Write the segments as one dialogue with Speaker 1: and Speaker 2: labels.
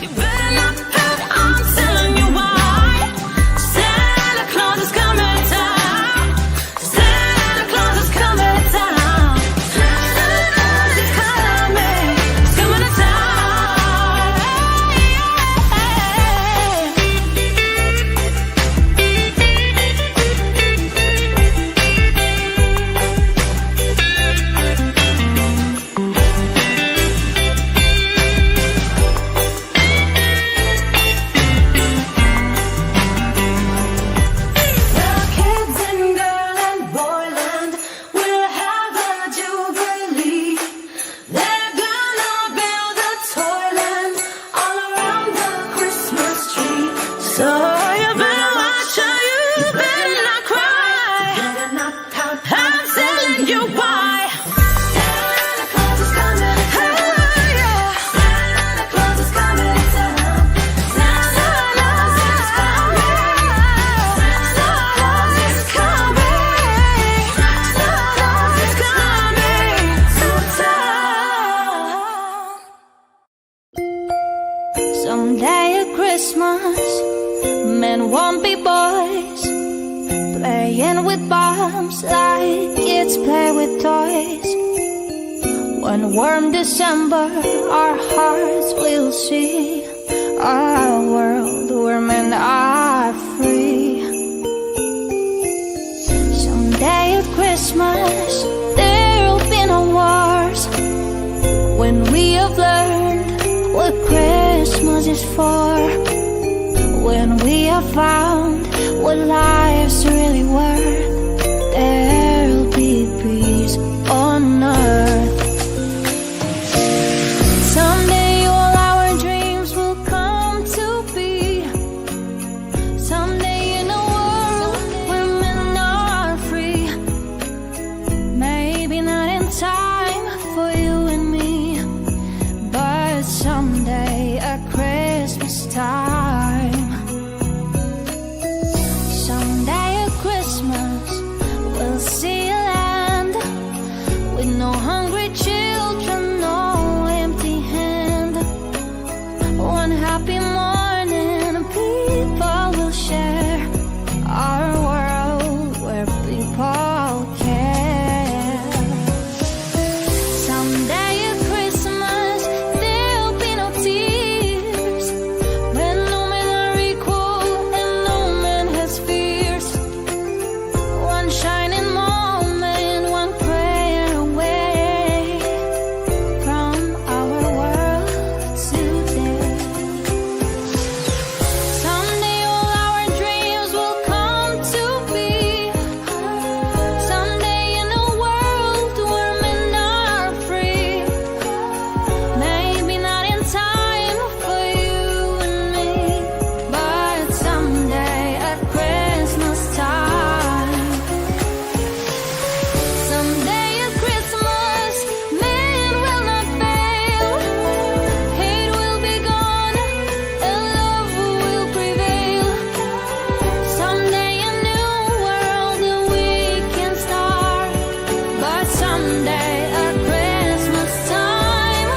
Speaker 1: You better not pout, I'm telling you why. Santa Claus is coming to town. Santa Claus is coming to town. Santa Claus is coming. He's coming to town. So you better watch out, you better not cry. I'm telling you why. Santa Claus is coming to town. Santa Claus is coming to town. Santa Claus is coming. Santa Claus is coming. Santa Claus is coming to town. Someday at Christmas, men won't be boys, playing with bombs like kids play with toys. One warm December, our hearts will see a world where men are free. Someday at Christmas, there'll be no wars, when we have learned what Christmas is for. When we have found what life's really worth, there'll be peace on earth. Someday all our dreams will come to be. Someday in a world where men are free. Maybe not in time for you and me, but someday at Christmas time. Someday at Christmas, we'll see a land with no hungry children, no empty hand. One happy morning, people will share our world where people care. Someday at Christmas, there'll be no tears, when no men are equal and no man has fears. One shining moment, one prayer away from our world today. Someday all our dreams will come to be. Someday in a world where men are free. Maybe not in time for you and me, but someday at Christmas time. Someday at Christmas, men will not fail. Hate will be gone and love will prevail. Someday a new world that we can start, but someday at Christmas time.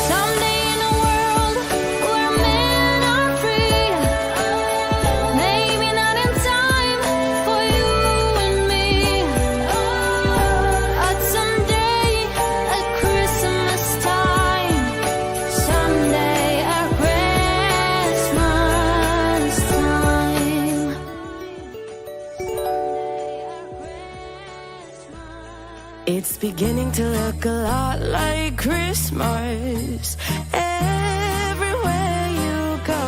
Speaker 1: Someday in a world where men are free. Maybe not in time for you and me, but someday at Christmas time. Someday at Christmas time.
Speaker 2: It's beginning to look a lot like Christmas everywhere you go.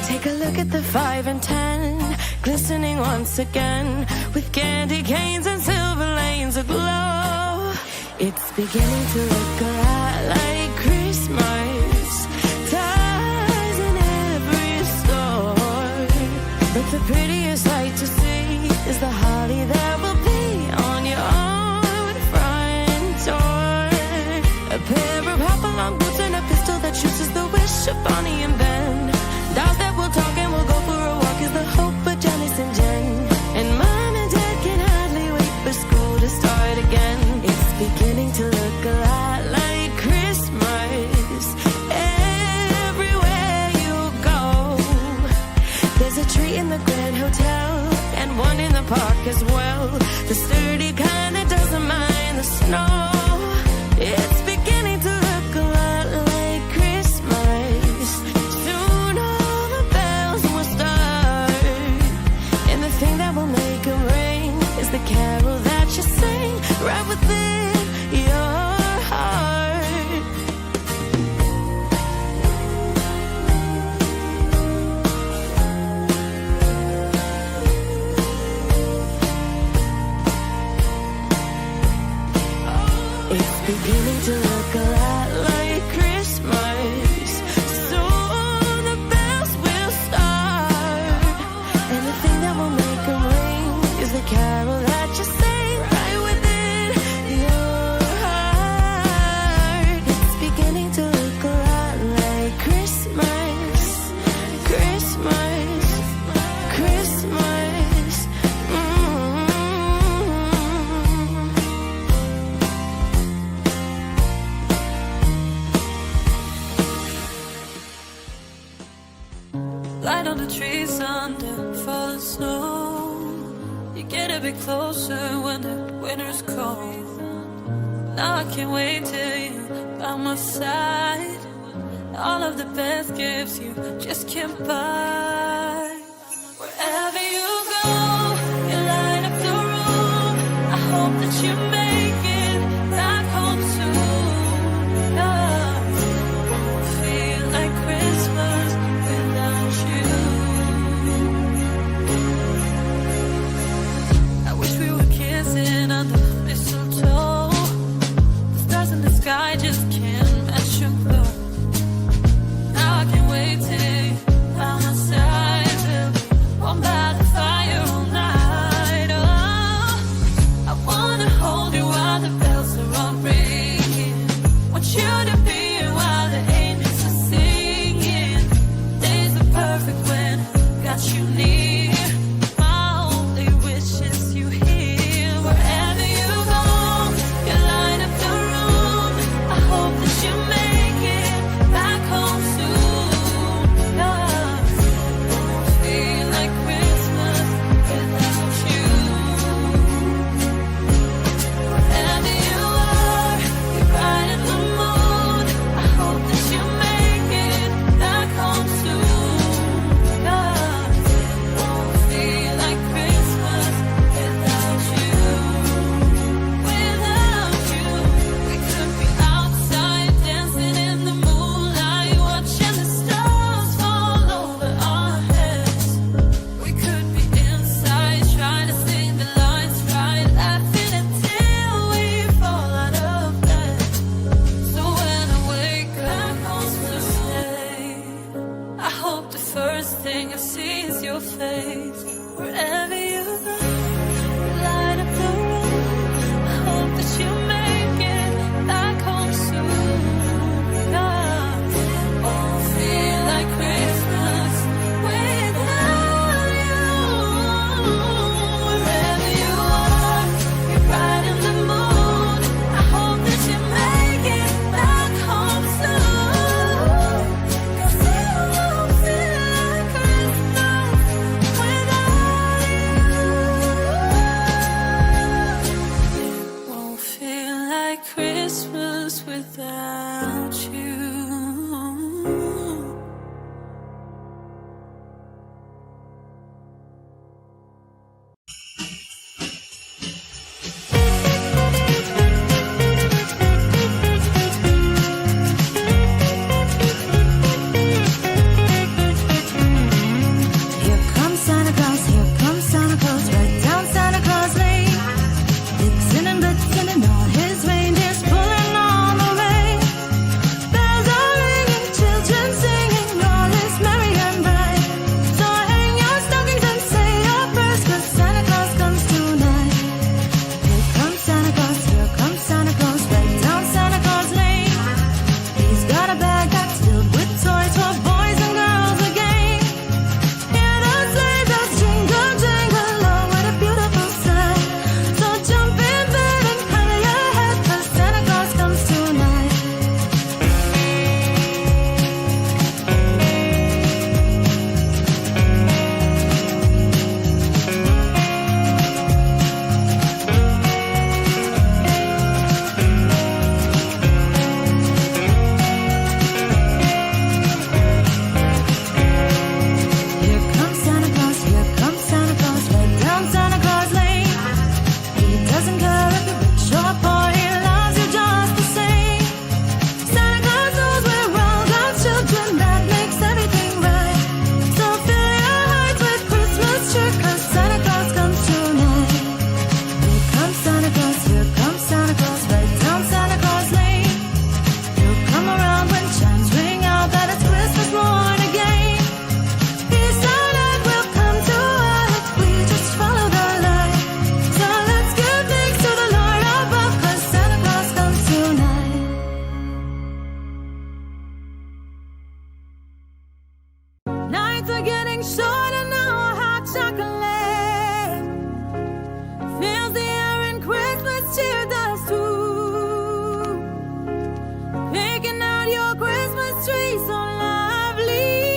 Speaker 2: Take a look at the 5 and 10, glistening once again with candy canes and silver lanes aglow. It's beginning to look a lot like Christmas, ties in every store. But the prettiest sight to see is the holly that will be on your own front door. A pair of hop-along boots and a pistol that shoots is the wish of Bonnie and Ben. Dolls that will talk and will go for a walk is the hope of Janice and Jen. And Mom and Dad can hardly wait for school to start again. It's beginning to look a lot like Christmas
Speaker 1: Right on the trees under falling snow. You get a bit closer when the winter's cold. Now I can't wait till you're by my side. All of the best gifts you just can't buy. Wherever you go, you light up the room. I hope that you make it back home soon. 'Cause it won't feel like Christmas without you. I wish we were kissing under mistletoe. The stars in the sky just can't match your glow. Now I can't wait till you're by my side. We'll be warm by the fire all night. Oh, I wanna hold you while the bells are all ringing. Want you to be here while the angels are singing. Days are perfect when I got you near. My only wish is you here. Wherever you go, you light up the room. I hope that you make it back home soon. 'Cause it won't feel like Christmas without you. Wherever you are, you're bright in the moon. I hope that you make it back home soon. 'Cause it won't feel like Christmas without you. Without you, we could be outside dancing in the moonlight, watching the stars fall over our heads. We could be inside trying to sing the lines right, laughing until we fall out of bed. So when I wake up, home's to stay. I hope the first thing I see is your face. Wherever you go, you light up the room. I hope that you make it back home soon. 'Cause it won't feel like Christmas without you. Wherever you are, you're bright in the moon. I hope that you make it back home soon. 'Cause it won't feel like Christmas without you. It won't feel like Christmas without you.
Speaker 2: Here comes Santa Claus, right down Santa Claus Lane. Blitzen and blitzen and all his reindeers pulling on the rein. Bells are ringing, children singing, all is merry and bright. So hang your stockings and say your prayers, 'cause Santa Claus comes tonight. Here comes Santa Claus, right down Santa Claus Lane. He's got a bag that's filled with toys for boys and girls again. Hear those sleigh bells jingle, jingle, oh, what a beautiful sight. So jump in bed and cover your head, 'cause Santa Claus comes tonight. Here comes Santa Claus, right down Santa Claus Lane. He doesn't care if you're rich or poor, he loves you just the same. Santa Claus knows we're all God's children, that makes everything right. So fill your hearts with Christmas cheer, 'cause Santa Claus comes tonight. Here comes Santa Claus, right down Santa Claus Lane. He'll come around when chimes ring out that it's Christmas morn again. Peace on earth will come to us if we just follow the light. So let's give thanks to the Lord above, 'cause Santa Claus comes tonight. Nights are getting shorter now, hot chocolate fills the air and Christmas cheer does too. Picking out your Christmas tree so lovely.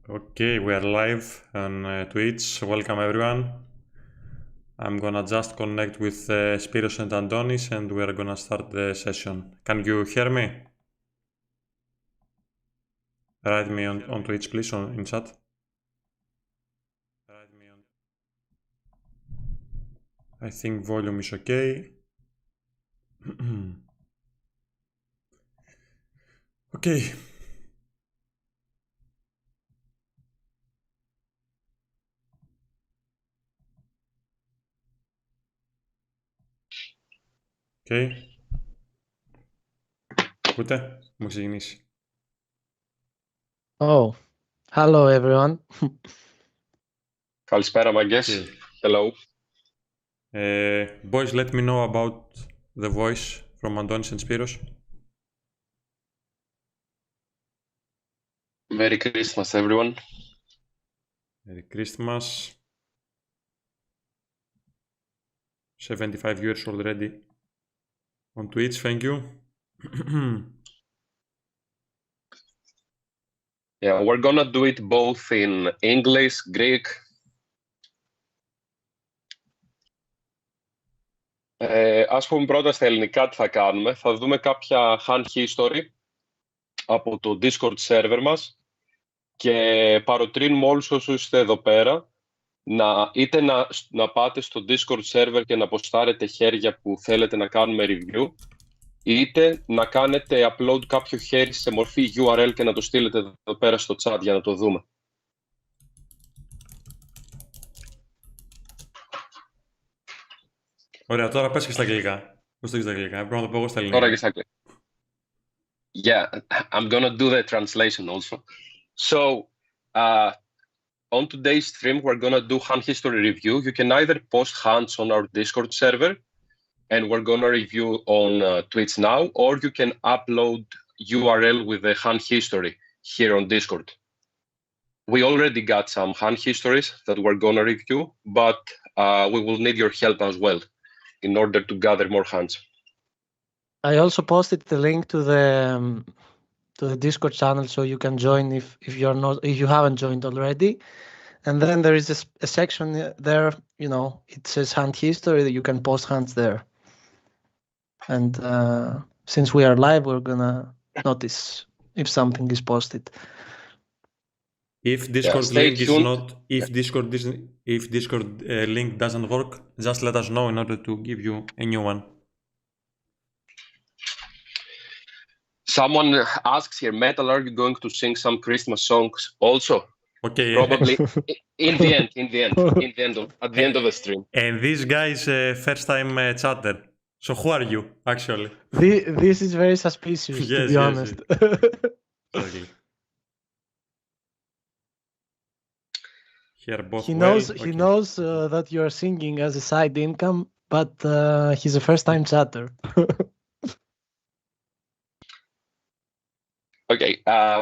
Speaker 3: Okay, we are live on Twitch. Welcome everyone. I'm gonna just connect with Spiros and Antonis and we are gonna start the session. Can you hear me? Write me on Twitch please, in chat. I think volume is okay. Okay. Okay. Ακούτε? Μου ξεκινήσει.
Speaker 4: Oh, hello everyone.
Speaker 5: Καλησπέρα, μαγκές.
Speaker 3: Okay.
Speaker 5: Hello.
Speaker 3: Boys, let me know about the voice from Antonis and Spiros.
Speaker 5: Merry Christmas, everyone.
Speaker 3: Merry Christmas. 75 viewers already on Twitch, thank you.
Speaker 5: Yeah, we're gonna do it both in English, Greek. Ας πούμε πρώτα στα ελληνικά τι θα κάνουμε. Θα δούμε κάποια hand history από το Discord server μας και παροτρύνουμε όλους όσους είστε εδώ πέρα είτε να πάτε στο Discord server και να αποστάρετε χέρια που θέλετε να κάνουμε review, είτε να κάνετε upload κάποιο χέρι σε μορφή URL και να το στείλετε εδώ πέρα στο chat για να το δούμε.
Speaker 3: Ωραία, τώρα πες και στα αγγλικά. Πώς το έχεις στα αγγλικά, πρέπει να το πω εγώ στα ελληνικά.
Speaker 5: Τώρα και στα αγγλικά. Yeah, I'm gonna do the translation also. So, on today's stream, we're gonna do hand history review. You can either post hands on our Discord server, and we're gonna review on Twitch now, or you can upload URL with the hand history here on Discord. We already got some hand histories that we're gonna review, but we will need your help as well in order to gather more hands.
Speaker 4: I also posted the link to the Discord channel so you can join if you haven't joined already. And then there is a section there, you know, it says hand history that you can post hands there. And since we are live, we're gonna notice if something is posted.
Speaker 3: If Discord
Speaker 5: stay
Speaker 3: link is
Speaker 5: tuned.
Speaker 3: not, if Discord link doesn't work, just let us know in order to give you a new one.
Speaker 5: Someone asks here, Metal, are you going to sing some Christmas songs also?
Speaker 3: Okay.
Speaker 5: Probably at the end of the stream.
Speaker 3: And this guy is first time chatter. So who are you, actually?
Speaker 4: This is very suspicious,
Speaker 3: Yes,
Speaker 4: to be
Speaker 3: yes,
Speaker 4: honest.
Speaker 3: Exactly. Here both
Speaker 4: He
Speaker 3: well.
Speaker 4: knows that you are singing as a side income, but he's a first-time chatter.
Speaker 5: Okay,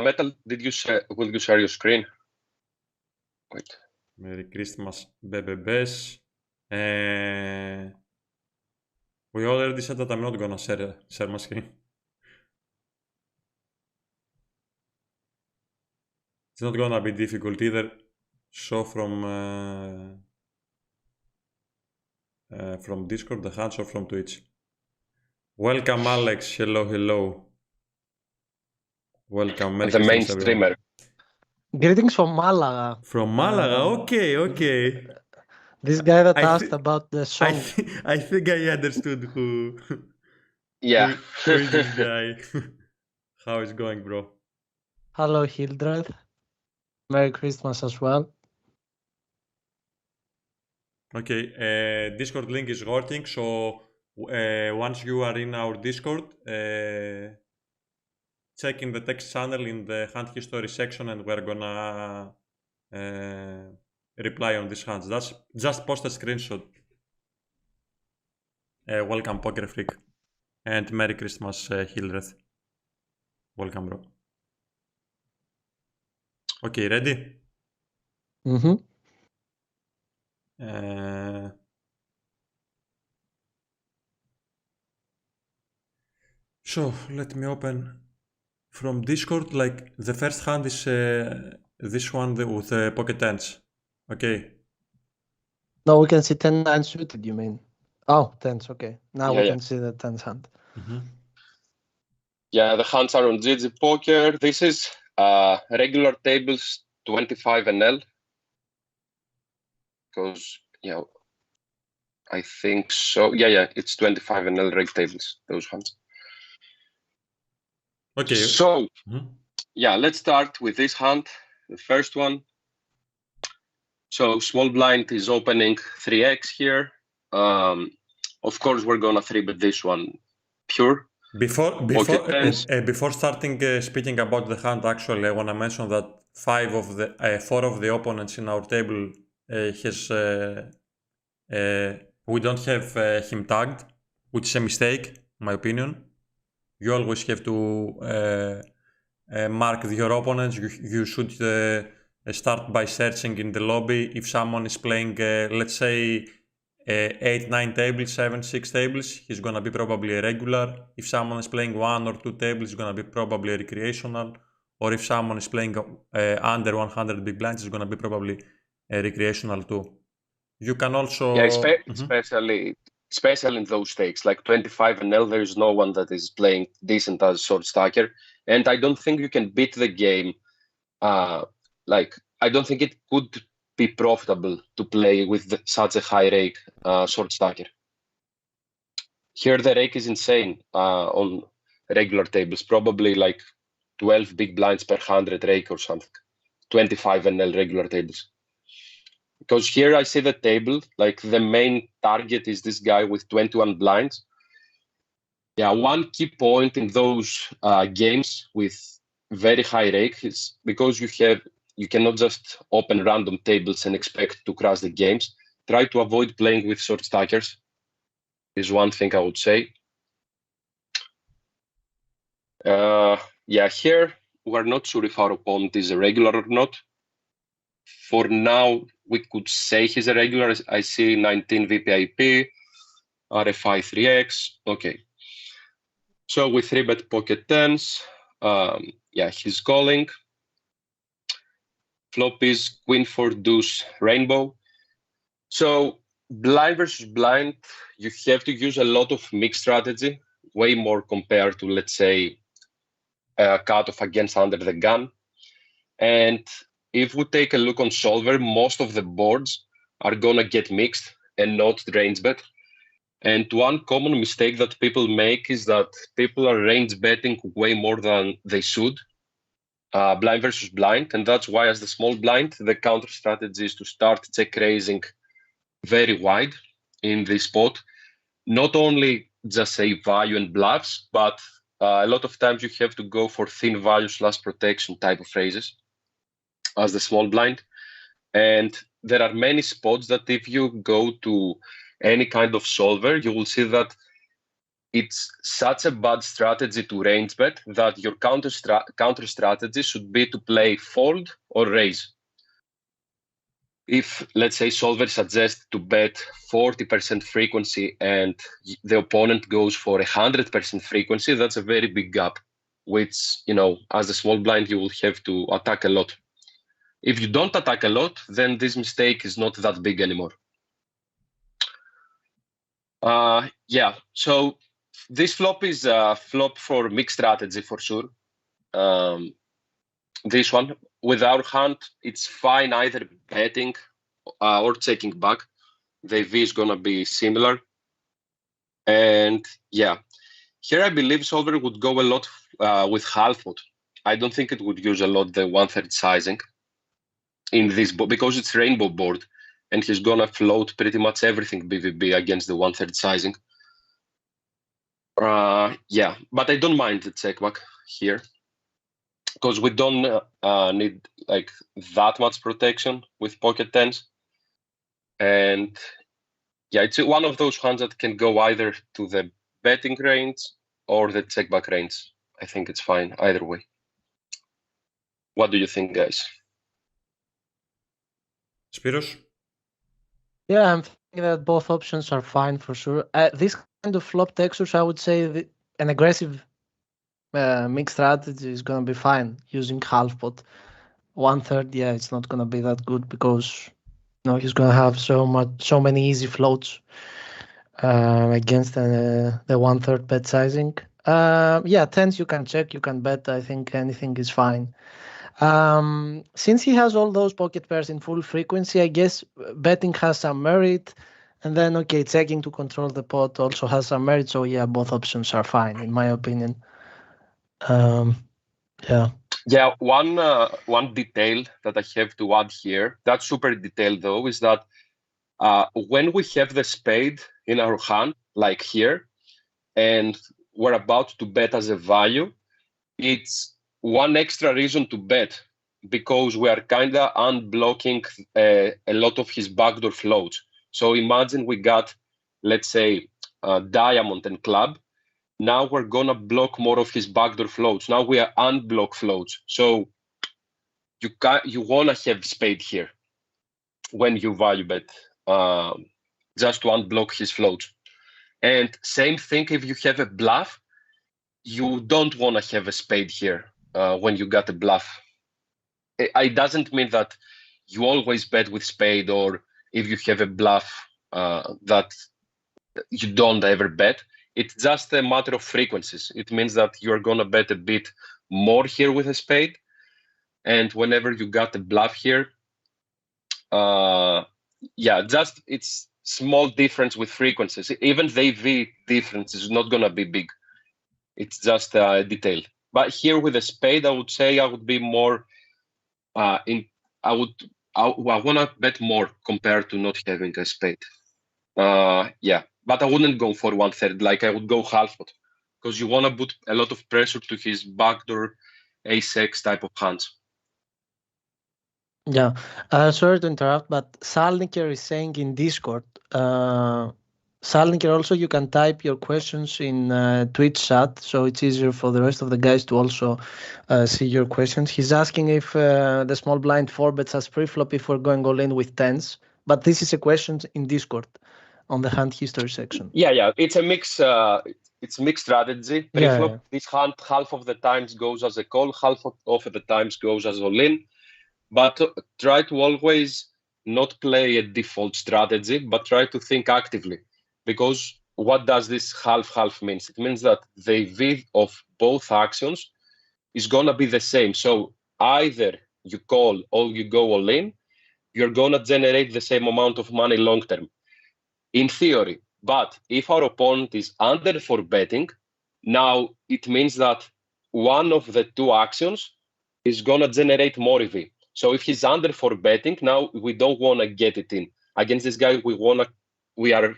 Speaker 5: Metal, will you share your screen? Wait.
Speaker 3: Merry Christmas, bebebes. We already said that I'm not gonna share my screen. It's not gonna be difficult either. Show from Discord the hands or from Twitch. Welcome, Alex. Hello, hello. Welcome, Merry
Speaker 5: The main
Speaker 3: Christmas, everyone.
Speaker 5: streamer.
Speaker 4: Greetings from Malaga.
Speaker 3: From Malaga, okay, okay.
Speaker 4: This guy that asked about the song.
Speaker 3: I think I understood who.
Speaker 5: Yeah.
Speaker 3: Who is this guy? How is going, bro?
Speaker 4: Hello, Hildred. Merry Christmas as well.
Speaker 3: Okay, Discord link is working, so once you are in our Discord, check in the text channel in the hand history section and we're gonna reply on these hands. That's just post a screenshot. Welcome, Poker Freak, and Merry Christmas, Hildred. Welcome, bro. Okay, ready?
Speaker 4: Mm-hmm. So let me open from Discord. Like the first hand is
Speaker 3: this one with pocket tens. Okay.
Speaker 4: No, we can see 10-9 suited, you mean? Oh, tens, okay. Now we
Speaker 5: Yeah.
Speaker 4: can see the tens hand.
Speaker 5: Yeah, the hands are on GG Poker. This is regular tables 25 NL. Because, I think so. Yeah, it's 25 NL reg tables, those hands.
Speaker 3: Okay.
Speaker 5: So, let's start with this hand, the first one. So small blind is opening 3x here. Of course, we're gonna 3-bet this one pure.
Speaker 3: Before starting speaking about the hand, actually, I want to mention that 4 of the opponents in our table we don't have him tagged, which is a mistake, in my opinion. You always have to mark your opponents. You should start by searching in the lobby. If someone is playing, let's say, 8, 9 tables, 7, 6 tables, he's gonna be probably a regular. If someone is playing 1 or 2 tables, he's gonna be probably a recreational. Or if someone is playing under 100 big blinds, it's gonna be probably a recreational too. You can also...
Speaker 5: especially in those stakes, like 25 NL, there is no one that is playing decent as short stacker. And I don't think you can beat the game. I don't think it could be profitable to play with such a high rake short stacker. Here the rake is insane on regular tables, probably like 12 big blinds per 100 rake or something. 25 NL regular tables. Because here I see the table, like the main target is this guy with 21 blinds. Yeah, one key point in those games with very high rake is because you cannot just open random tables and expect to crash the games. Try to avoid playing with short stackers is one thing I would say. Here we're not sure if our opponent is a regular or not. For now, we could say he's a regular. I see 19 VPIP, RFI 3X. Okay. So with 3-bet pocket tens, he's calling. Flop is queen 4 deuce rainbow. So blind versus blind, you have to use a lot of mixed strategy, way more compared to, let's say, a cutoff against under the gun. And if we take a look on solver, most of the boards are gonna get mixed and not range bet. And one common mistake that people make is that people are range betting way more than they should, blind versus blind. And that's why as the small blind, the counter strategy is to start check raising very wide in this spot. Not only just say value and bluffs, but a lot of times you have to go for thin value / protection type of raises as the small blind. And there are many spots that if you go to any kind of solver, you will see that it's such a bad strategy to range bet that your counter strategy should be to play fold or raise. If, let's say, solver suggests to bet 40% frequency and the opponent goes for 100% frequency, that's a very big gap, which, as a small blind, you will have to attack a lot. If you don't attack a lot, then this mistake is not that big anymore. So this flop is a flop for mixed strategy for sure. This one, with our hand, it's fine either betting or checking back. The EV is gonna be similar. And here I believe solver would go a lot with half pot. I don't think it would use a lot the 1/3 sizing in this board because it's rainbow board and he's gonna float pretty much everything BVB against the 1/3 sizing. But I don't mind the check back here because we don't need like that much protection with pocket tens. And it's one of those hands that can go either to the betting range or the check back range. I think it's fine either way. What do you think, guys?
Speaker 3: Spiros?
Speaker 4: Yeah, I'm thinking that both options are fine for sure. This kind of flop textures, I would say an aggressive mixed strategy is going to be fine using half pot. 1/3, yeah, it's not gonna be that good because he's gonna have so many easy floats against the 1/3 bet sizing. Yeah, tens you can check, you can bet. I think anything is fine. Since he has all those pocket pairs in full frequency, I guess betting has some merit. And then, okay, checking to control the pot also has some merit. So yeah, both options are fine, in my opinion. Yeah.
Speaker 5: Yeah, one detail that I have to add here, that's super detailed though, is that when we have the spade in our hand, like here, and we're about to bet as a value, it's one extra reason to bet because we are kind of unblocking a lot of his backdoor floats. So imagine we got, let's say, diamond and club. Now we're gonna block more of his backdoor floats. Now we are unblock floats. So you wanna have spade here when you value bet, just to unblock his floats. And same thing if you have a bluff, you don't want to have a spade here when you got a bluff. It doesn't mean that you always bet with spade, or if you have a bluff that you don't ever bet. It's just a matter of frequencies. It means that you're going to bet a bit more here with a spade. And whenever you got a bluff here, just it's small difference with frequencies. Even the AV difference is not going to be big. It's just a detail. But here with a spade, I would say I would be more I want to bet more compared to not having a spade. But I wouldn't go for 1/3. Like I would go half pot because you want to put a lot of pressure to his backdoor ace-x type of hands.
Speaker 4: Yeah, sorry to interrupt, but Salniker is saying in Discord, Salniker also, you can type your questions in Twitch chat, so it's easier for the rest of the guys to also see your questions. He's asking if the small blind 4-bets as pre-flop if we're going all in with tens, but this is a question in Discord on the hand history section.
Speaker 5: Yeah, it's a mix. It's mixed strategy. Pre-flop, this hand half of the times goes as a call, half of the times goes as all in. But try to always not play a default strategy, but try to think actively. Because what does this half-half means? It means that the V of both actions is going to be the same. So either you call or you go all in, you're going to generate the same amount of money long-term. In theory. But if our opponent is under for betting, now it means that one of the two actions is going to generate more EV. So if he's under for betting, now we don't want to get it in. Against this guy, we are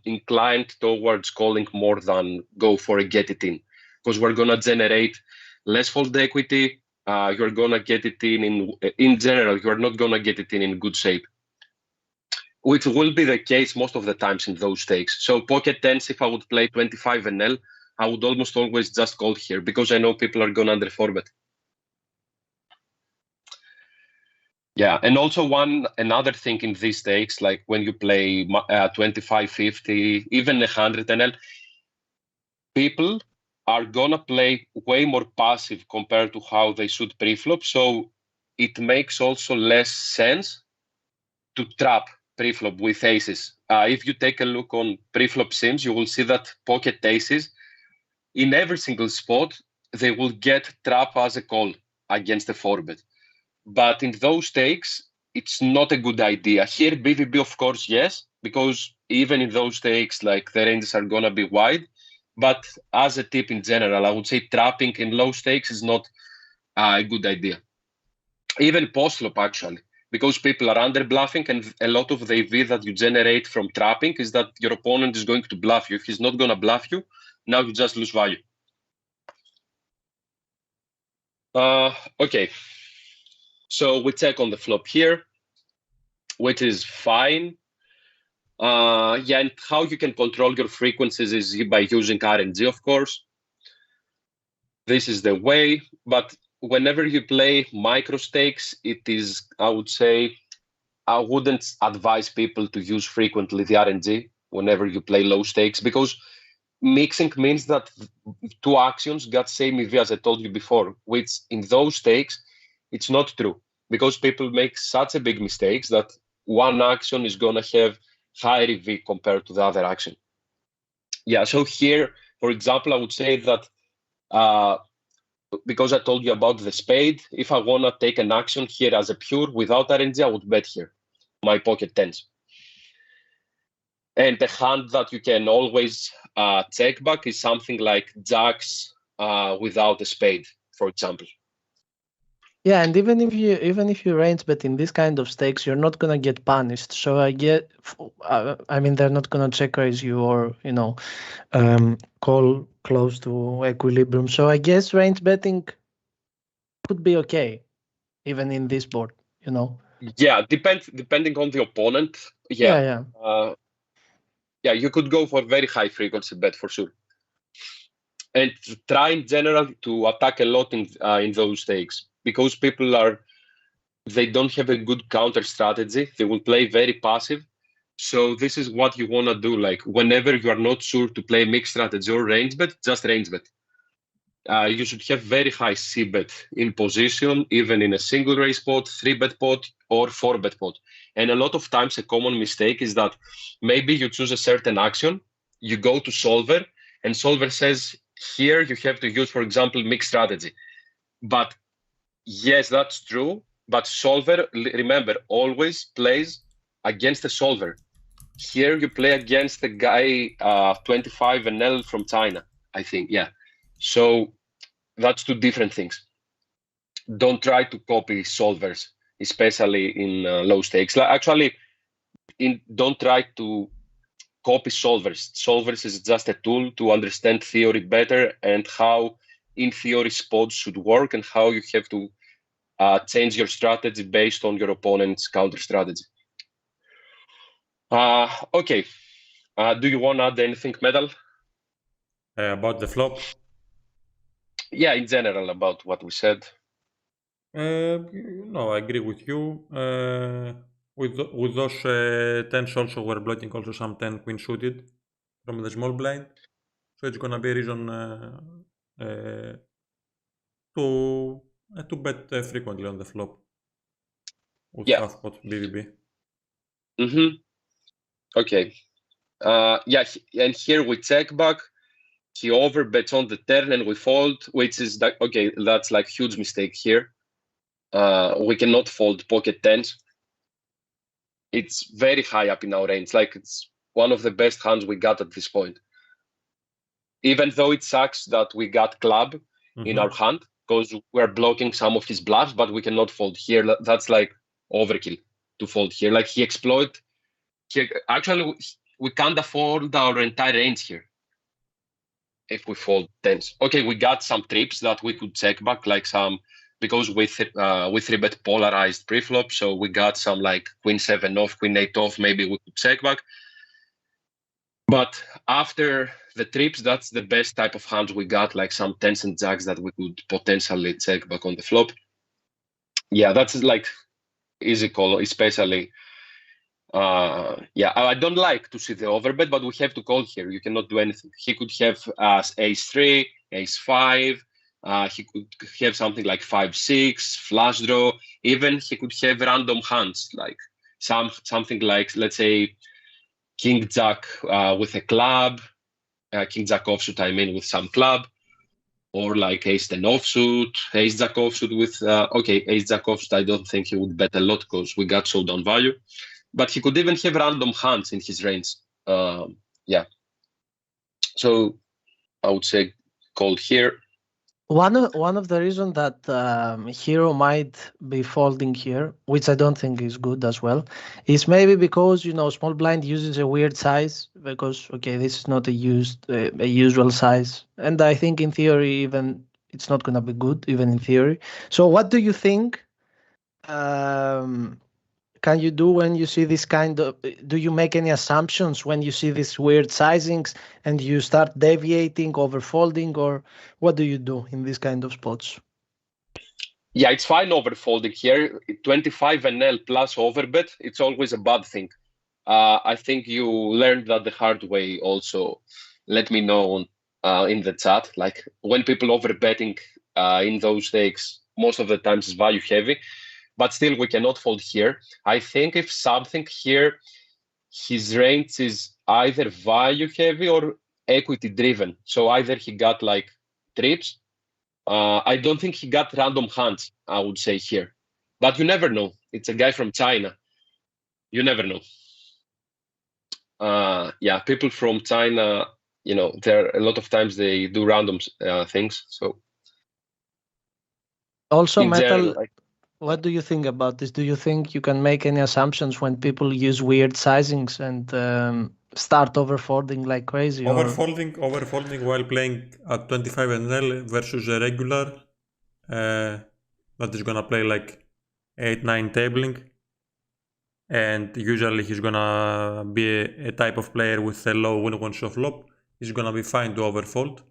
Speaker 5: inclined towards calling more than go for a get it in, because we're going to generate less fold equity. You're going to get it in general, you're not going to get it in good shape, which will be the case most of the times in those stakes. So pocket tens, if I would play 25 NL, I would almost always just call here because I know people are going under 4-bet. Yeah, and also another thing in these stakes, like when you play 25, 50, even 100 NL, people are gonna play way more passive compared to how they should pre-flop. So it makes also less sense to trap pre-flop with aces. If you take a look on pre-flop sims, you will see that pocket aces, in every single spot, they will get trap as a call against a 4-bet. But in those stakes, it's not a good idea. Here, BVB, of course, yes, because even in those stakes, like the ranges are going to be wide. But as a tip in general, I would say trapping in low stakes is not a good idea. Even post-flop, actually, because people are under bluffing, and a lot of the EV that you generate from trapping is that your opponent is going to bluff you. If he's not going to bluff you, now you just lose value. Okay. So we check on the flop here, which is fine. And how you can control your frequencies is by using RNG, of course. This is the way, but whenever you play micro stakes, it is, I would say, I wouldn't advise people to use frequently the RNG whenever you play low stakes, because mixing means that two actions got same EV, as I told you before, which in those stakes, it's not true, because people make such a big mistakes that one action is going to have higher EV compared to the other action. Yeah, so here, for example, I would say that because I told you about the spade, if I want to take an action here as a pure without RNG, I would bet here, my pocket tens. And the hand that you can always check back is something like jacks without a spade, for example.
Speaker 4: Yeah, and even if you range bet in this kind of stakes, you're not gonna get punished. So I mean, they're not gonna check raise you or call close to equilibrium. So I guess range betting could be okay, even in this board.
Speaker 5: Yeah, depending on the opponent.
Speaker 4: Yeah.
Speaker 5: Yeah, you could go for very high frequency bet for sure, and try in general to attack a lot in those stakes, because they don't have a good counter strategy. They will play very passive. So this is what you want to do. Like whenever you are not sure to play mixed strategy or range bet, just range bet. You should have very high C bet in position, even in a single raise pot, 3-bet pot, or 4-bet pot. And a lot of times a common mistake is that maybe you choose a certain action, you go to solver, and solver says, here you have to use, for example, mixed strategy. But yes, that's true. But solver, remember, always plays against the solver. Here you play against the guy 25 NL from China, I think. Yeah. So that's two different things. Don't try to copy solvers, especially in low stakes. Actually, don't try to copy solvers. Solvers is just a tool to understand theory better and how, in theory, spots should work and how you have to change your strategy based on your opponent's counter strategy. Okay. Do you want to add anything, Metal?
Speaker 3: About the flop?
Speaker 5: Yeah, in general, about what we said.
Speaker 3: No, I agree with you. With those tens also, we're blocking also some 10 queen suited from the small blind. So it's gonna be a reason to bet frequently on the flop with half pot BVB.
Speaker 5: Mm-hmm. Okay. Yeah, and here we check back. He overbets on the turn and we fold, which is that okay. That's like huge mistake here. We cannot fold pocket tens. It's very high up in our range. Like it's one of the best hands we got at this point. Even though it sucks that we got club in our hand because we're blocking some of his bluffs, but we cannot fold here. That's like overkill to fold here. Like he exploit. Actually, we can't afford our entire range here if we fold tens. Okay, we got some trips that we could check back, like some, because we 3-bet polarized preflop, so we got some like queen 7 off, queen 8 off, maybe we could check back. But after the trips, that's the best type of hands we got, like some tens and jacks that we could potentially check back on the flop. Yeah, that's like easy call, especially. Yeah, I don't like to see the overbet, but we have to call here. You cannot do anything. He could have ace-3, ace-5. He could have something like 5-6, flush draw. Even he could have random hands, like something like, let's say, king jack with a club, king jack offsuit, I mean, with some club, or like ace 10 offsuit, ace jack offsuit with, okay, ace jack offsuit, I don't think he would bet a lot because we got showdown value. But he could even have random hands in his range. Yeah. So I would say called here.
Speaker 4: One of the reasons that Hero might be folding here, which I don't think is good as well, is maybe because small blind uses a weird size because okay, this is not a usual size, and I think in theory even it's not gonna be good even in theory. So what do you think? Can you do when you see this kind of? Do you make any assumptions when you see these weird sizings and you start deviating, overfolding, or what do you do in these kind of spots?
Speaker 5: Yeah, it's fine overfolding here. 25 NL plus overbet, it's always a bad thing. I think you learned that the hard way also. Let me know in the chat. Like when people overbetting in those stakes, most of the times is value heavy, but still we cannot fold here. I think if something here, his range is either value heavy or equity driven. So either he got like trips. I don't think he got random hands, I would say here. But you never know. It's a guy from China. You never know. Yeah, people from China, you know, there a lot of times they do random things. So
Speaker 4: Also,
Speaker 5: in
Speaker 4: Metal,
Speaker 5: general, like,
Speaker 4: what do you think about this? Do you think you can make any assumptions when people use weird sizings and start overfolding like crazy? Or
Speaker 3: Overfolding while playing at 25 NL versus a regular that is gonna play like 8-9 tabling, and usually he's gonna be a type of player with a low win-win shot flop. He's gonna be fine to overfold,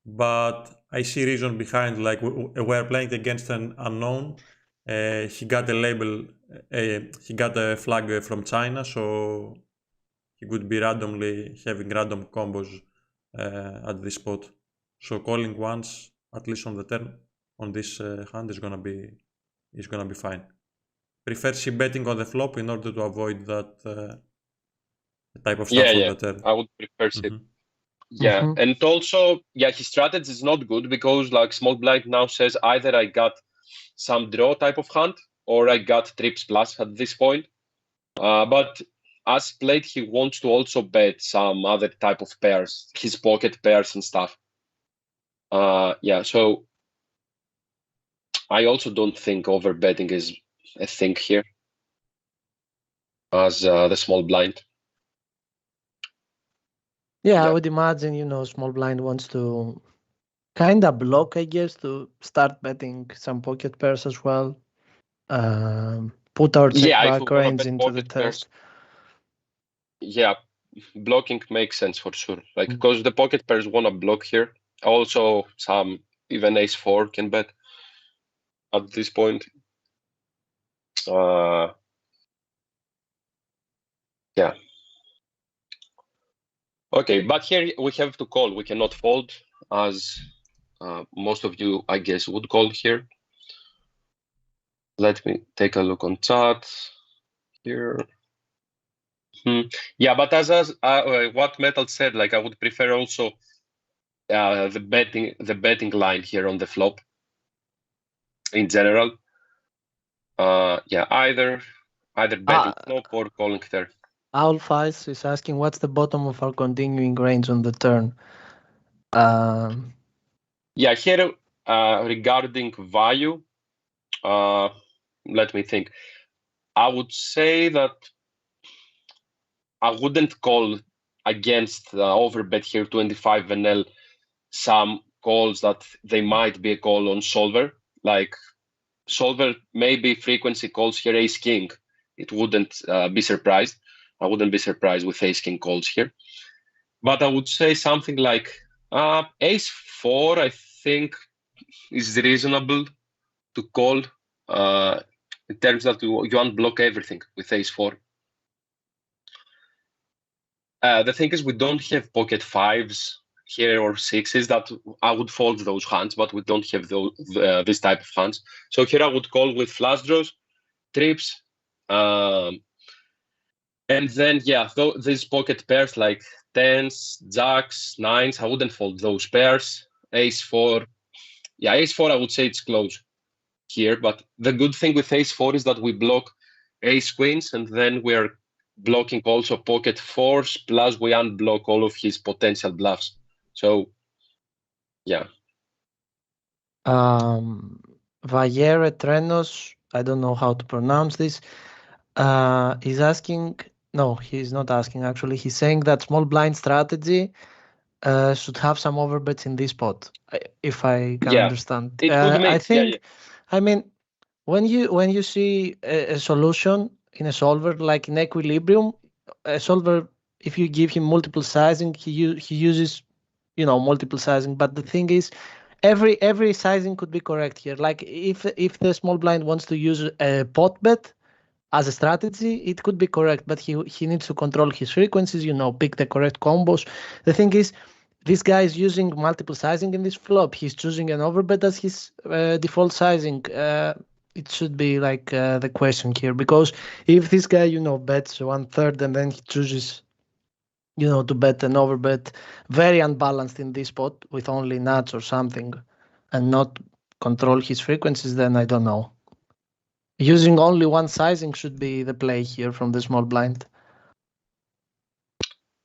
Speaker 3: but I see reason behind, like we're playing against an unknown. He got a label, he got a flag from China, so he could be randomly having random combos at this spot. So calling once, at least on the turn, on this hand is gonna be fine. Prefer C betting on the flop in order to avoid that type of stuff on the turn.
Speaker 5: I would prefer C.
Speaker 3: Mhm.
Speaker 5: Yeah,
Speaker 4: Mhm.
Speaker 5: and also, yeah, his strategy is not good because like small blind now says either I got some draw type of hand or I got trips plus at this point. But as played, he wants to also bet some other type of pairs, his pocket pairs and stuff. Yeah, so I also don't think over betting is a thing here as the small blind.
Speaker 4: Yeah, I
Speaker 5: Yeah.
Speaker 4: would imagine, you know, small blind wants to kind of block, I guess, to start betting some pocket pairs as well. Put our check
Speaker 5: Yeah, if we
Speaker 4: back
Speaker 5: wanna
Speaker 4: range
Speaker 5: bet
Speaker 4: into the
Speaker 5: pocket pairs,
Speaker 4: test.
Speaker 5: yeah, blocking makes sense for sure. Like,
Speaker 4: Mm.
Speaker 5: because the pocket pairs wanna block here. Also, some even ace-4 can bet at this point. Yeah. Okay, but here we have to call. We cannot fold, as most of you, I guess, would call here. Let me take a look on chat here. Yeah, but as what Metal said, like I would prefer also the betting line here on the flop in general. Yeah, either betting flop or calling there.
Speaker 4: Alphys is asking what's the bottom of our continuing range on the turn.
Speaker 5: Yeah, here regarding value, let me think. I would say that I wouldn't call against overbet here 25 NL some calls that they might be a call on solver. Like solver maybe frequency calls here ace king. It wouldn't be surprised. I wouldn't be surprised with ace king calls here. But I would say something like ace 4, I think, is reasonable to call in terms that you unblock everything with ace 4. The thing is, we don't have pocket 5s here or 6s that I would fold those hands, but we don't have those, this type of hands. So here I would call with flush draws, trips, and then, yeah, these pocket pairs like 10s, jacks, 9s, I wouldn't fold those pairs. Ace 4, yeah, ace 4, I would say it's close here, but the good thing with ace 4 is that we block ace queens, and then we're blocking also pocket 4s, plus we unblock all of his potential bluffs. So, yeah.
Speaker 4: Vayere Trenos, I don't know how to pronounce this, is asking, no, he's not asking actually, he's saying that small blind strategy should have some overbets in this spot, if I can understand.
Speaker 5: It would make,
Speaker 4: I think, I mean, when you see a solution in a solver like in equilibrium, a solver, if you give him multiple sizing, he uses, you know, multiple sizing. But the thing is, every sizing could be correct here. Like if the small blind wants to use a pot bet as a strategy, it could be correct, but he needs to control his frequencies, you know, pick the correct combos. The thing is, this guy is using multiple sizing in this flop. He's choosing an overbet as his default sizing. It should be like the question here, because if this guy, bets 1/3 and then he chooses, to bet an overbet, very unbalanced in this spot with only nuts or something, and not control his frequencies, then I don't know. Using only one sizing should be the play here from the small blind.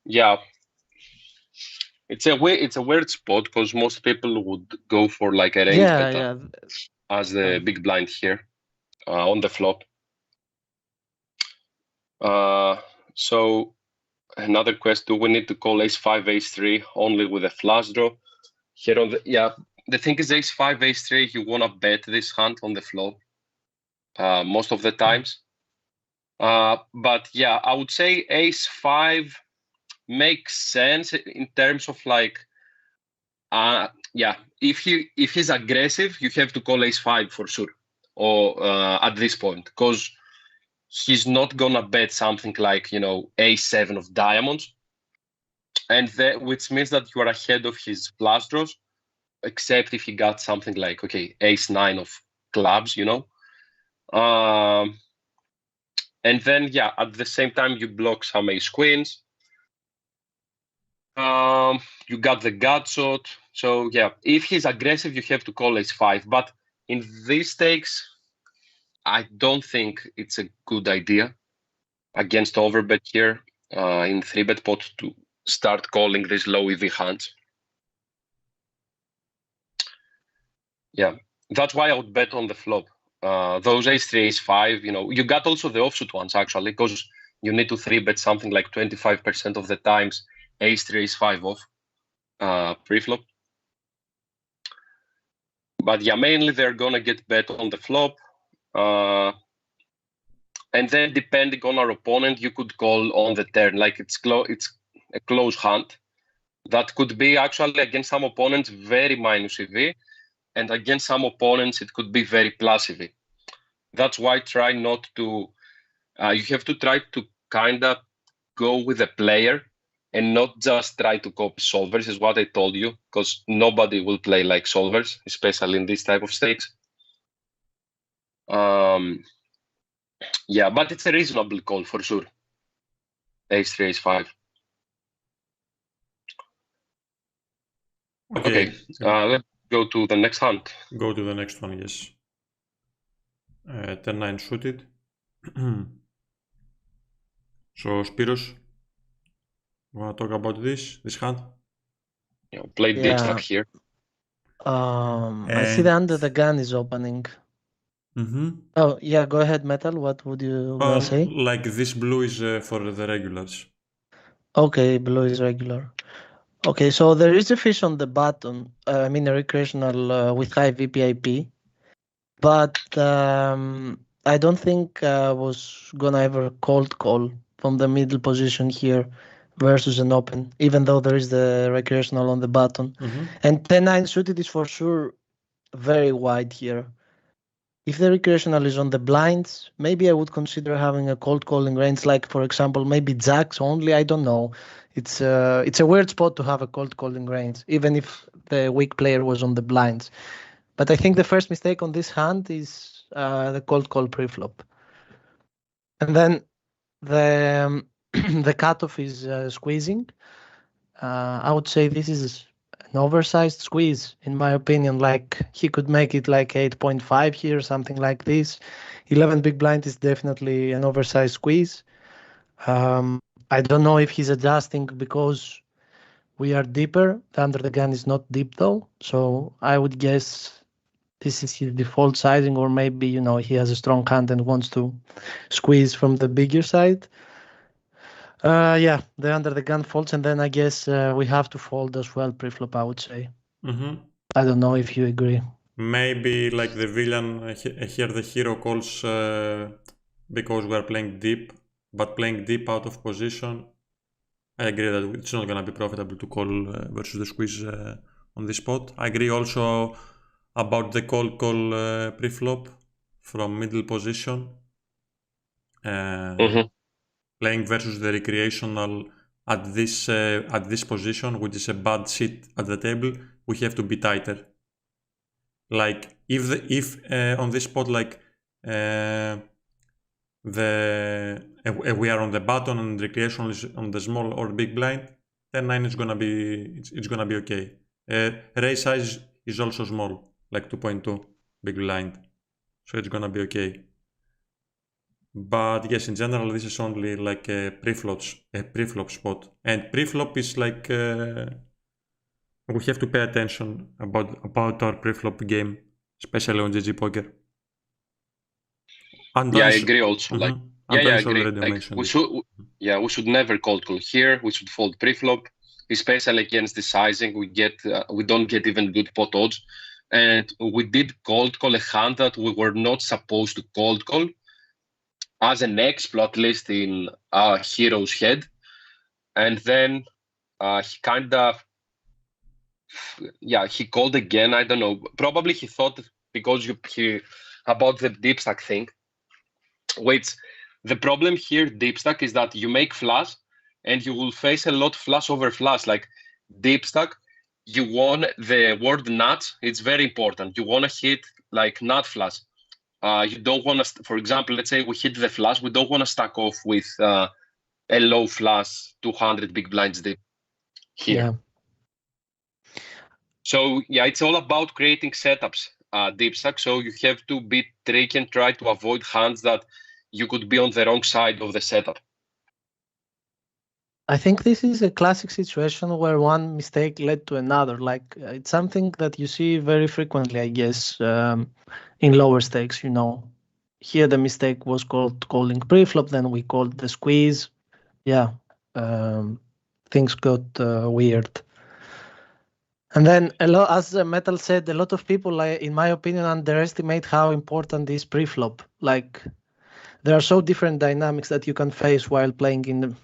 Speaker 5: Yeah, it's a weird spot because most people would go for like a range bet as the big blind here on the flop. So another question: do we need to call ace-5, ace-3 only with a flush draw? Here on the thing is ace-5, ace-3. You wanna bet this hand on the flop most of the times. But yeah, I would say ace-5 makes sense in terms of like, if he's aggressive, you have to call ace-5 for sure, or at this point, because he's not gonna bet something like ace-7 of diamonds, and which means that you are ahead of his flush draws, except if he got something like ace-9 of clubs, and then at the same time you block some ace-queens. You got the gut shot. So if he's aggressive, you have to call ace-5. But in these stakes, I don't think it's a good idea against overbet here in 3-bet pot to start calling these low EV hands. Yeah, that's why I would bet on the flop. Those ace-3, ace-5, you got also the offsuit ones actually, because you need to 3-bet something like 25% of the times ace-3, ace-5 off pre-flop. But mainly they're gonna get bet on the flop. And then depending on our opponent, you could call on the turn. Like it's a close hand. That could be actually against some opponents very minus EV, and against some opponents it could be very plus EV. That's why try not to. You have to try to kind of go with the player and not just try to copy solvers, is what I told you, because nobody will play like solvers, especially in this type of stakes. But it's a reasonable call for sure. Ace-3, ace-5. Okay. Let's go to the next hand.
Speaker 3: Go to the next one, yes. 10-9 suited. So, Spiros, you want to talk about this hand?
Speaker 5: Play deep stack here.
Speaker 4: I see the under the gun is opening. Oh, yeah, go ahead, Metal. What would you say?
Speaker 3: Like this blue is for the regulars.
Speaker 4: Okay, blue is regular. Okay, so there is a fish on the button. I mean, a recreational with high VPIP. But I don't think I was gonna ever cold call from the middle position here versus an open, even though there is the recreational on the button. And 10-9 suited is for sure very wide here. If the recreational is on the blinds, maybe I would consider having a cold calling range, like for example, maybe jacks only. I don't know. It's a weird spot to have a cold calling range, even if the weak player was on the blinds. But I think the first mistake on this hand is the cold call pre-flop. And then the cutoff is squeezing. I would say this is an oversized squeeze, in my opinion. Like he could make it like 8.5 here, something like this. 11 big blind is definitely an oversized squeeze. I don't know if he's adjusting because we are deeper. The under the gun is not deep though. So I would guess this is his default sizing, or maybe, he has a strong hand and wants to squeeze from the bigger side. The under the gun folds, and then I guess we have to fold as well pre-flop, I would say. I don't know if you agree.
Speaker 3: Maybe like the villain, here the hero calls because we are playing deep, but playing deep out of position, I agree that it's not going to be profitable to call versus the squeeze on this spot. I agree also about the call pre-flop from middle position. Playing versus the recreational at this position, which is a bad seat at the table, we have to be tighter. Like if on this spot, like we are on the button and recreation is on the small or big blind, 10-9 is gonna be okay. Raise size is also small, like 2.2 big blind, so it's gonna be okay. But yes, in general, this is only like a pre-flop spot, and pre-flop is like we have to pay attention about our pre-flop game, especially on GG Poker.
Speaker 5: Yeah, I agree also. Like, I agree. Like, we should never cold call here. We should fold pre-flop, especially against the sizing. We don't get even good pot odds, and we did cold call a hand that we were not supposed to cold call as an exploit, at least in our hero's head, and then he kind of he called again. I don't know. Probably he thought because about the deep stack thing. Which the problem here, deep stack, is that you make flush and you will face a lot flush over flush. Like deep stack, you want the word nuts. It's very important. You want to hit like nut flush. You don't want to, for example, let's say we hit the flush. We don't want to stack off with a low flush, 200 big blinds deep here.
Speaker 4: Yeah.
Speaker 5: So yeah, it's all about creating setups, deep stack. So you have to be tricky and try to avoid hands that you could be on the wrong side of the setup.
Speaker 4: I think this is a classic situation where one mistake led to another. Like it's something that you see very frequently, I guess, in lower stakes. You know, here the mistake was called calling pre-flop. Then we called the squeeze. Yeah, things got weird. And then as Metal said, a lot of people, in my opinion, underestimate how important is pre-flop. Like there are so different dynamics that you can face while playing in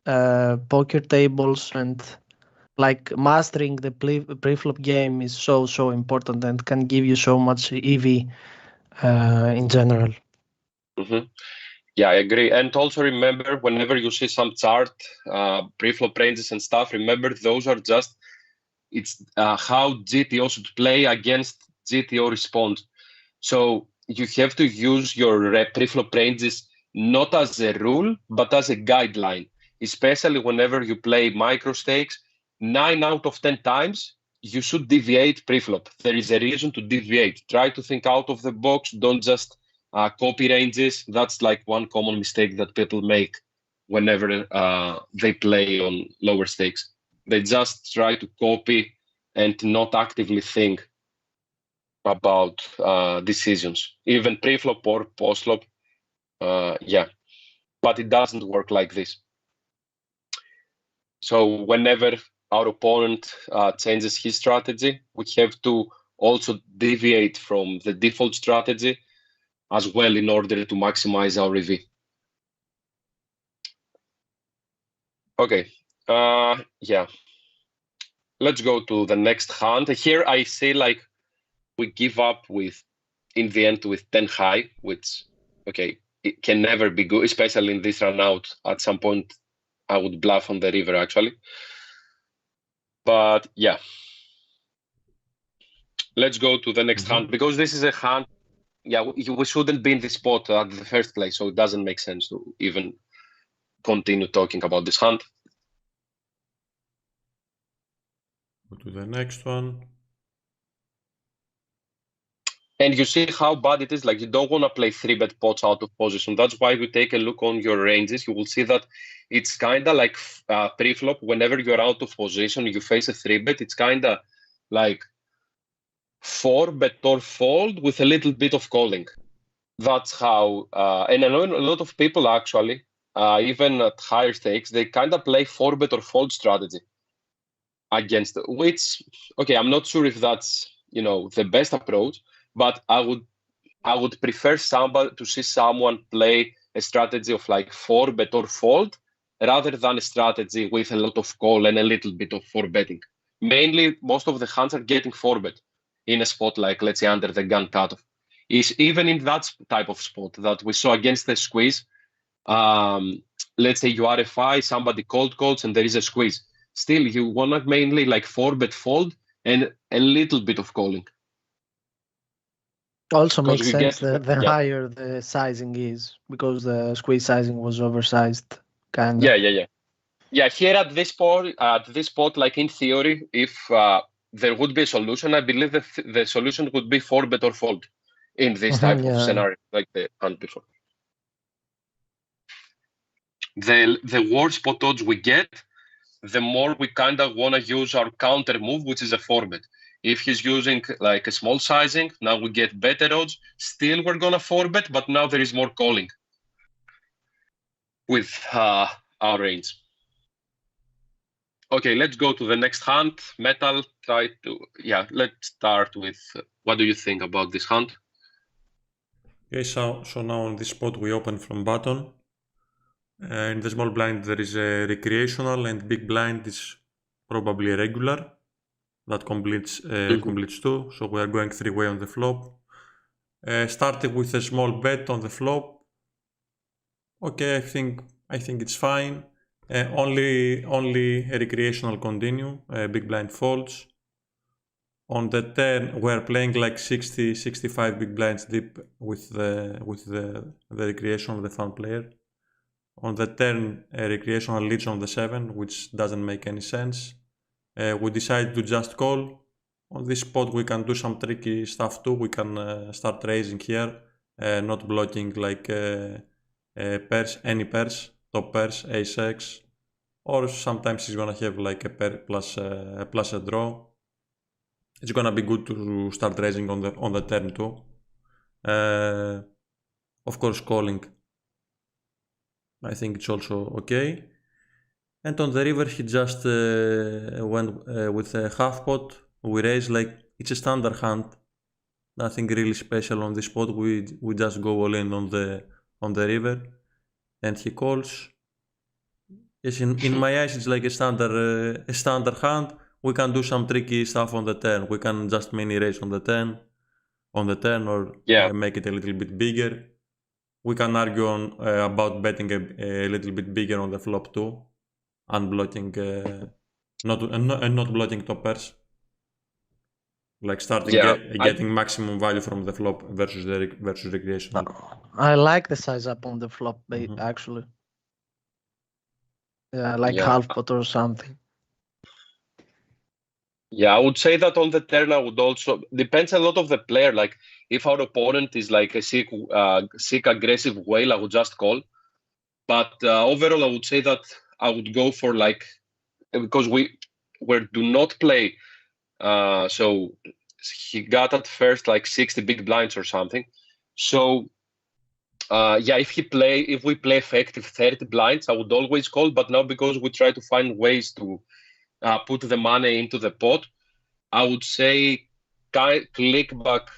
Speaker 4: poker tables, and like mastering the pre-flop game is so important and can give you so much EV in general.
Speaker 5: Mm-hmm. Yeah, I agree. And also remember, whenever you see some chart, pre-flop ranges and stuff, remember those are just, it's how GTO should play against GTO response. So you have to use your pre-flop ranges not as a rule, but as a guideline, especially whenever you play micro stakes. 9 out of 10 times, you should deviate pre-flop. There is a reason to deviate. Try to think out of the box. Don't just copy ranges. That's like one common mistake that people make whenever they play on lower stakes. They just try to copy and not actively think about decisions, even pre-flop or post-flop. But it doesn't work like this. So whenever our opponent changes his strategy, we have to also deviate from the default strategy as well in order to maximize our EV. Okay, let's go to the next hand. Here I say like we give up with, in the end, with 10 high, which, okay, it can never be good, especially in this run out. At some point, I would bluff on the river actually. But yeah, let's go to the next hand, because this is a hand, we shouldn't be in this spot at the first place, so it doesn't make sense to even continue talking about this hand.
Speaker 3: Go to the next one.
Speaker 5: And you see how bad it is. Like, you don't want to play 3-bet pots out of position. That's why we take a look on your ranges. You will see that it's kind of like pre-flop. Whenever you're out of position, you face a 3-bet. It's kind of like 4-bet or fold with a little bit of calling. That's how, and I know a lot of people actually, even at higher stakes, they kind of play 4-bet or fold strategy against, which, okay, I'm not sure if that's, the best approach. But I would prefer to see someone play a strategy of like 4-bet or fold rather than a strategy with a lot of call and a little bit of 4-betting. Mainly, most of the hands are getting 4-bet in a spot like, let's say, under the gun cutoff. Is even in that type of spot that we saw against the squeeze, let's say you RFI, somebody cold calls, and there is a squeeze. Still, you want to mainly like 4-bet fold and a little bit of calling.
Speaker 4: Also
Speaker 5: 'Cause
Speaker 4: makes
Speaker 5: we
Speaker 4: sense
Speaker 5: get-
Speaker 4: the
Speaker 5: yeah.
Speaker 4: higher the sizing is, because the squeeze sizing was oversized, kind of.
Speaker 5: Yeah, here at this spot, like in theory, if there would be a solution, I believe the solution would be 4-bet or fold in this type of scenario, like the hand before. The worse spot odds we get, the more we kind of want to use our counter move, which is a 4-bet. If he's using like a small sizing, now we get better odds. Still, we're going to 4-bet, but now there is more calling with our range. Okay, let's go to the next hand. Metal, let's start with what do you think about this hand?
Speaker 3: Okay, so now on this spot we open from button. In the small blind there is a recreational, and big blind is probably a regular that completes completes 2. So we are going 3-way on the flop. Starting with a small bet on the flop. Okay, I think it's fine. Only a recreational continue. Big blind folds. On the turn, we're playing like 60-65 big blinds deep with the recreational, the fun player. On the turn, a recreational leads on the 7, which doesn't make any sense. We decide to just call. On this spot, we can do some tricky stuff too. We can start raising here, not blocking like pairs, any pairs, top pairs, ace-x, or sometimes he's gonna have like a pair plus a draw. It's gonna be good to start raising on the turn too. Of course, calling, I think it's also okay. And on the river, he just went with a half pot. We raise like it's a standard hand. Nothing really special on this spot. We just go all in on the river, and he calls. Yes, in my eyes, it's like a standard hand. We can do some tricky stuff on the turn. We can just mini raise on the turn, or make it a little bit bigger. We can argue on about betting a little bit bigger on the flop too, unblocking, not blocking top pairs. Like starting getting maximum value from the flop versus recreational.
Speaker 4: I like the size up on the flop, actually. Yeah, like half pot or something.
Speaker 5: Yeah, I would say that on the turn, I would also depends a lot of the player. Like if our opponent is like a sick aggressive whale, I would just call. But overall, I would say that I would go for like, because we do not play. So he got at first like 60 big blinds or something. So if we play effective 30 blinds, I would always call. But now because we try to find ways to put the money into the pot, I would say click back,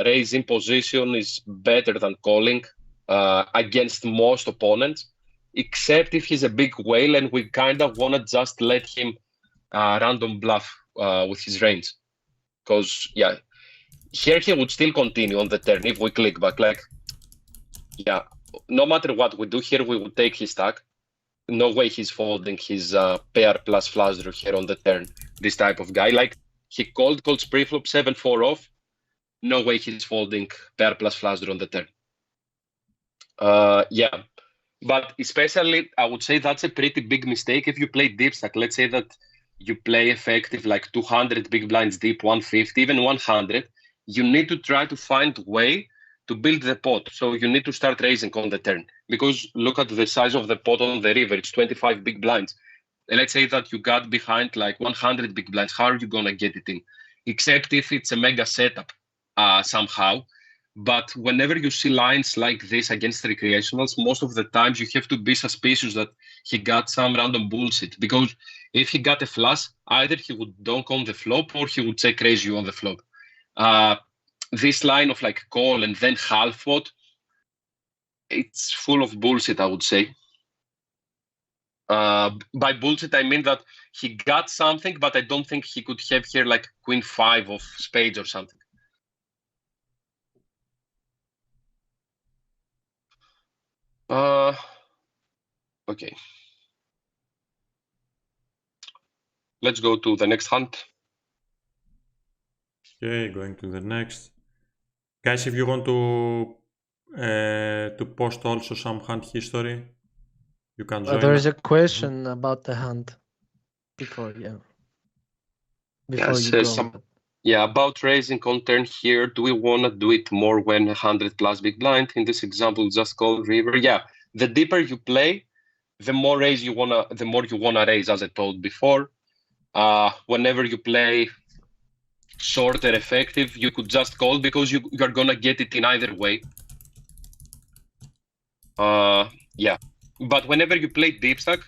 Speaker 5: raise in position is better than calling against most opponents, except if he's a big whale and we kind of want to just let him random bluff with his range. Because, here he would still continue on the turn if we click back. Like, no matter what we do here, we would take his stack. No way he's folding his pair plus flush draw here on the turn. This type of guy, like he calls preflop 7-4 off. No way he's folding pair plus flush draw on the turn. But especially I would say that's a pretty big mistake if you play deep stack. Let's say that you play effective like 200 big blinds deep, 150, even 100. You need to try to find a way to build the pot. So you need to start raising on the turn, because look at the size of the pot on the river. It's 25 big blinds. And let's say that you got behind like 100 big blinds. How are you going to get it in? Except if it's a mega setup somehow. But whenever you see lines like this against recreationals, most of the times you have to be suspicious that he got some random bullshit. Because if he got a flush, either he would donk on the flop or he would check raise you on the flop. This line of like call and then half pot, it's full of bullshit, I would say. By bullshit, I mean that he got something, but I don't think he could have here like queen 5 of spades or something. Okay. Let's go to the next hand.
Speaker 3: Okay, going to the next. Guys, if you want to post also some hand history, you can join.
Speaker 4: There is a question about the hand before, before
Speaker 5: Yes,
Speaker 4: you go.
Speaker 5: Yeah, about raising on turn here. Do we want to do it more when 100 plus big blind? In this example, just call river. Yeah, the deeper you play, the more the more you wanna raise, as I told before. Whenever you play shorter effective, you could just call because you're gonna get it in either way. Yeah, but whenever you play deep stack,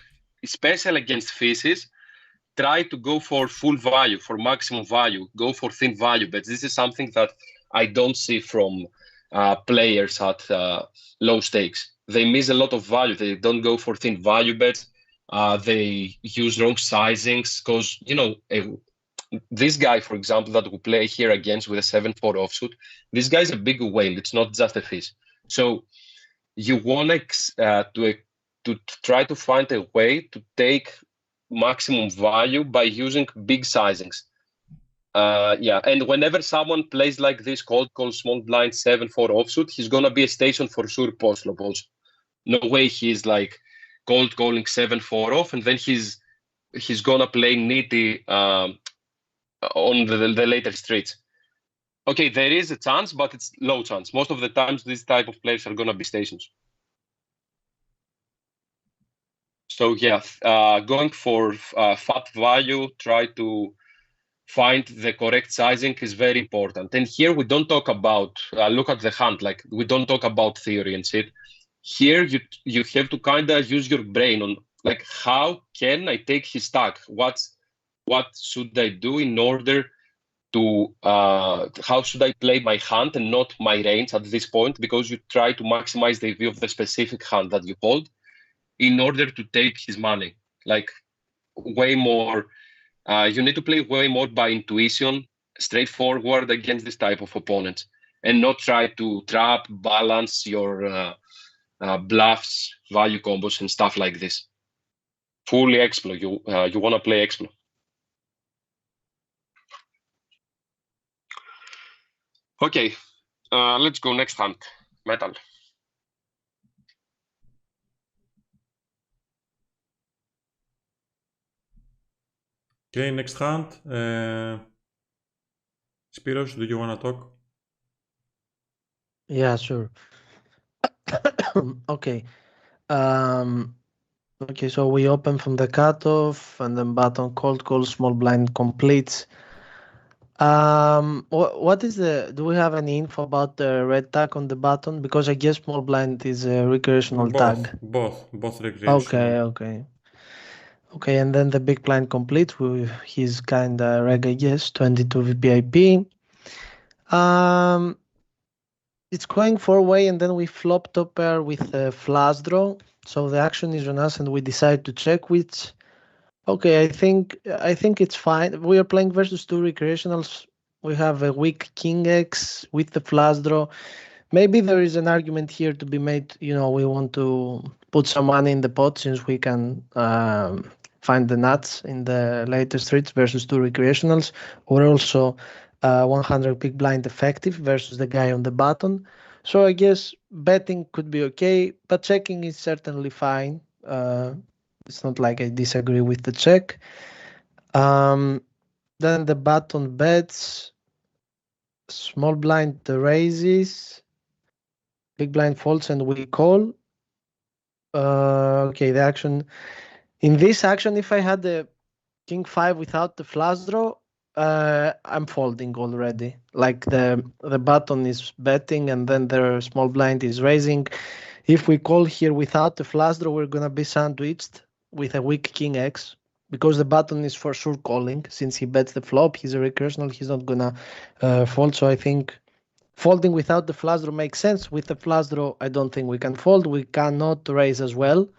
Speaker 5: especially against fishes, try to go for full value, for maximum value. Go for thin value bets. This is something that I don't see from players at low stakes. They miss a lot of value. They don't go for thin value bets. They use wrong sizings because, this guy, for example, that we play here against with a 7-4 offsuit, this guy's a big whale. It's not just a fish. So you want to try to find a way to take maximum value by using big sizings. And whenever someone plays like this, cold call small blind 7-4 offsuit, he's gonna be a station for sure post flop also. No way he's like cold calling 7-4 off and then he's gonna play nitty on the later streets. Okay, there is a chance, but it's low chance. Most of the times, these type of players are gonna be stations. So yeah, going for fat value, try to find the correct sizing is very important. And here we don't talk about, look at the hand, like we don't talk about theory and shit. Here you have to kind of use your brain on like, how can I take his stack? What should I do in order to, how should I play my hand and not my range at this point? Because you try to maximize the view of the specific hand that you hold in order to take his money. Like way more, you need to play way more by intuition, straightforward against this type of opponents, and not try to trap, balance your bluffs, value combos, and stuff like this. Fully explo. You want to play explo. Okay, let's go next hand. Metal.
Speaker 3: Okay, next hand. Spiros, do you want to talk?
Speaker 4: Yeah, sure. Okay. Okay, so we open from the cutoff and then button cold call, small blind completes. What is do we have any info about the red tag on the button? Because I guess small blind is a recreational tag.
Speaker 3: Both recreational.
Speaker 4: Okay, and then the big blind complete with his kind of reg, I guess, 22 VPIP. It's going 4-way, and then we flop top pair with a flush draw. So the action is on us, and we decide to check which. Okay, I think it's fine. We are playing versus two recreationals. We have a weak king X with the flush draw. Maybe there is an argument here to be made. We want to put some money in the pot since we can find the nuts in the later streets versus two recreationals. We're also 100 big blind effective versus the guy on the button. So I guess betting could be okay, but checking is certainly fine. It's not like I disagree with the check. Then the button bets, small blind raises, big blind folds, and we call. Okay, the action. In this action, if I had the king 5 without the flush draw, I'm folding already. Like the button is betting and then the small blind is raising. If we call here without the flush draw, we're gonna be sandwiched with a weak king X because the button is for sure calling. Since he bets the flop, he's a recursional, he's not gonna fold. So I think folding without the flush draw makes sense. With the flush draw, I don't think we can fold. We cannot raise as well.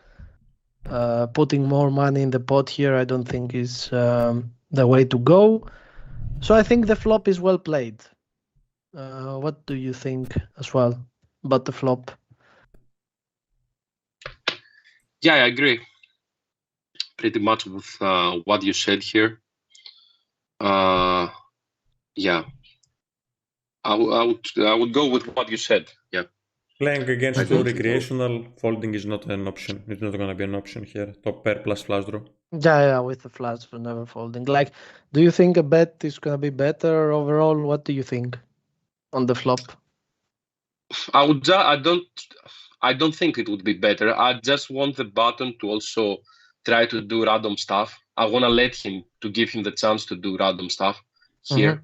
Speaker 4: Putting more money in the pot here, I don't think is the way to go. So I think the flop is well played. What do you think as well about the flop?
Speaker 5: Yeah, I agree pretty much with what you said here. Yeah, I would go with what you said. Yeah.
Speaker 3: Playing against
Speaker 5: I
Speaker 3: two
Speaker 5: don't think
Speaker 3: recreational, folding is not an option. It's not going to be an option here. Top pair plus flush draw.
Speaker 4: Yeah, with the flush for never folding. Like, do you think a bet is gonna be better overall? What do you think on the flop?
Speaker 5: I don't think it would be better. I just want the button to also try to do random stuff. I want to let him to give him the chance to do random stuff here.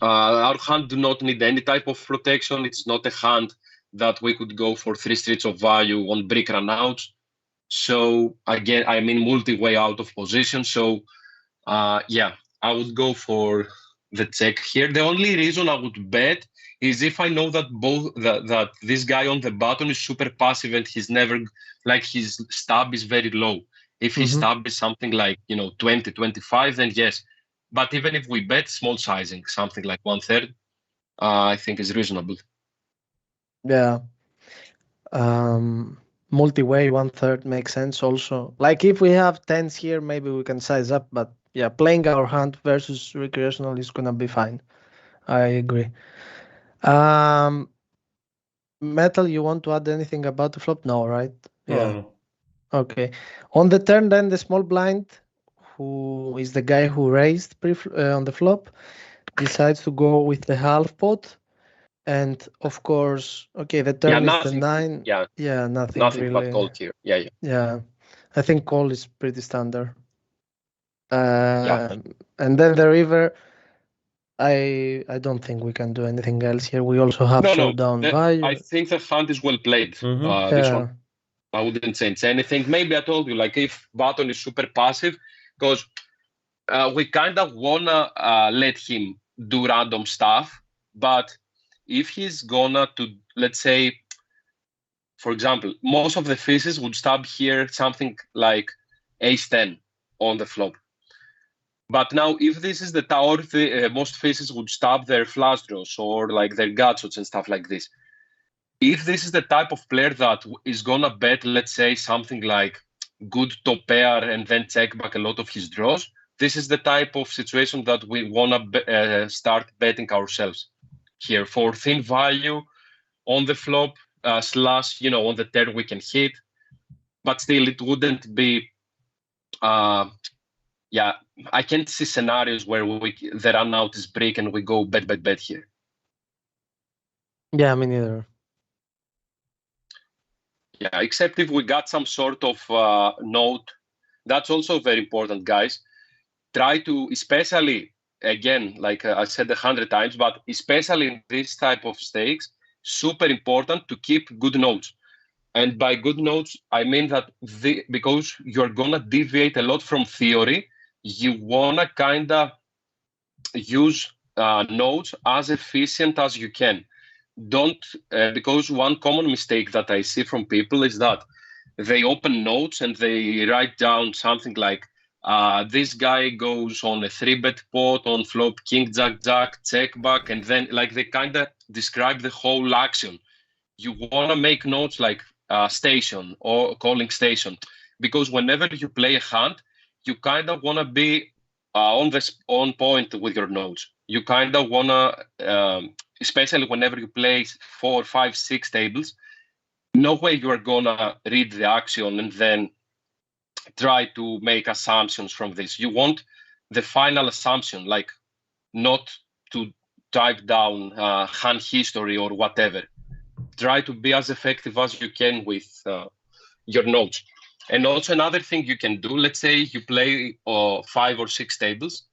Speaker 5: Our hand do not need any type of protection. It's not a hand that we could go for 3 streets of value on brick runouts. So again, I mean multi-way out of position. So yeah, I would go for the check here. The only reason I would bet is if I know that that this guy on the button is super passive and he's never, like, his stab is very low. If his stab is something like 20, 25, then yes. But even if we bet small sizing, something like 1/3, I think is reasonable.
Speaker 4: Yeah. Multi-way 1/3 makes sense also. Like if we have tens here, maybe we can size up, but yeah, playing our hand versus recreational is gonna be fine. I agree. Metal, you want to add anything about the flop? No, right? Yeah.
Speaker 3: No.
Speaker 4: Okay. On the turn, then the small blind, who is the guy who raised on the flop, decides to go with the half pot. And of course, okay, the turn is
Speaker 5: nothing,
Speaker 4: the 9.
Speaker 5: Yeah,
Speaker 4: nothing
Speaker 5: nothing
Speaker 4: really.
Speaker 5: but call here. Yeah.
Speaker 4: Yeah, I think call is pretty standard. And then the river, I don't think we can do anything else here. We also have showdown value.
Speaker 5: I think the hand is well played. This one, I wouldn't change anything. Maybe I told you, like, if button is super passive, because we kind of wanna let him do random stuff, but if he's gonna to, let's say, for example, most of the faces would stab here something like ace-10 on the flop. But now, if this is the tower, most faces would stab their flush draws or like their gutshots and stuff like this. If this is the type of player that is gonna bet, let's say, something like good top pair and then check back a lot of his draws, this is the type of situation that we wanna start betting ourselves here for thin value on the flop, slash, on the turn we can hit, but still it wouldn't be. Yeah, I can't see scenarios where the run out is brick and we go bet here.
Speaker 4: Yeah, me neither.
Speaker 5: Yeah, except if we got some sort of note. That's also very important, guys. Try to, especially, again, like I said 100 times, but especially in this type of stakes, super important to keep good notes. And by good notes, I mean that because you're going to deviate a lot from theory, you want to kind of use notes as efficient as you can. Don't, because one common mistake that I see from people is that they open notes and they write down something like, this guy goes on a 3-bet pot on flop king, jack, jack, check back, and then like they kind of describe the whole action. You want to make notes like station or calling station, because whenever you play a hand, you kind of want to be on point with your notes. You kind of want to, especially whenever you play 4, 5, 6 tables, no way you are going to read the action and then try to make assumptions from this. You want the final assumption, like not to type down hand history or whatever. Try to be as effective as you can with your notes. And also another thing you can do, let's say you play 5 or 6 tables,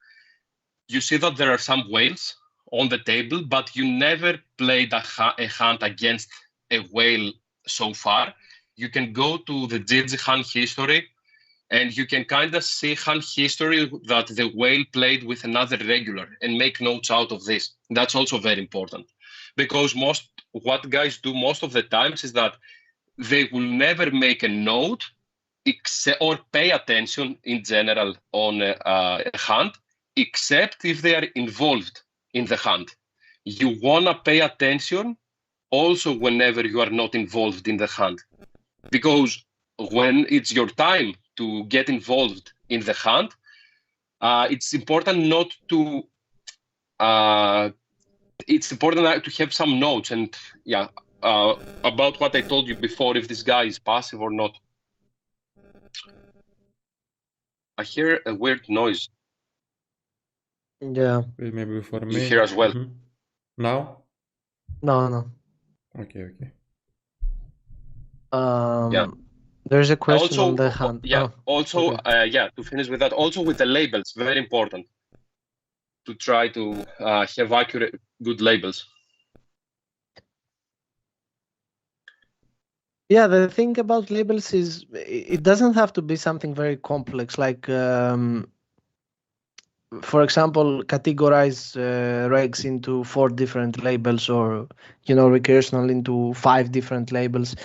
Speaker 5: you see that there are some whales on the table, but you never played a hand against a whale so far. You can go to the GG hand history and you can kind of see hand history that the whale played with another regular and make notes out of this. That's also very important, because what guys do most of the times is that they will never make a note or pay attention in general on a hand, except if they are involved in the hand. You want to pay attention also whenever you are not involved in the hand, because when it's your time to get involved in the hunt, it's important not to. It's important to have some notes and about what I told you before, if this guy is passive or not. I hear a weird noise.
Speaker 4: Yeah.
Speaker 3: Maybe for me.
Speaker 5: You hear as well.
Speaker 3: Now?
Speaker 4: No.
Speaker 3: Okay.
Speaker 5: Yeah.
Speaker 4: There's a question
Speaker 5: Also,
Speaker 4: on the hand.
Speaker 5: yeah.
Speaker 4: Okay.
Speaker 5: To finish with that, also with the labels, very important to try to have accurate, good labels.
Speaker 4: Yeah, the thing about labels is it doesn't have to be something very complex. Like, for example, categorize regs into 4 different labels, or recursional into 5 different labels.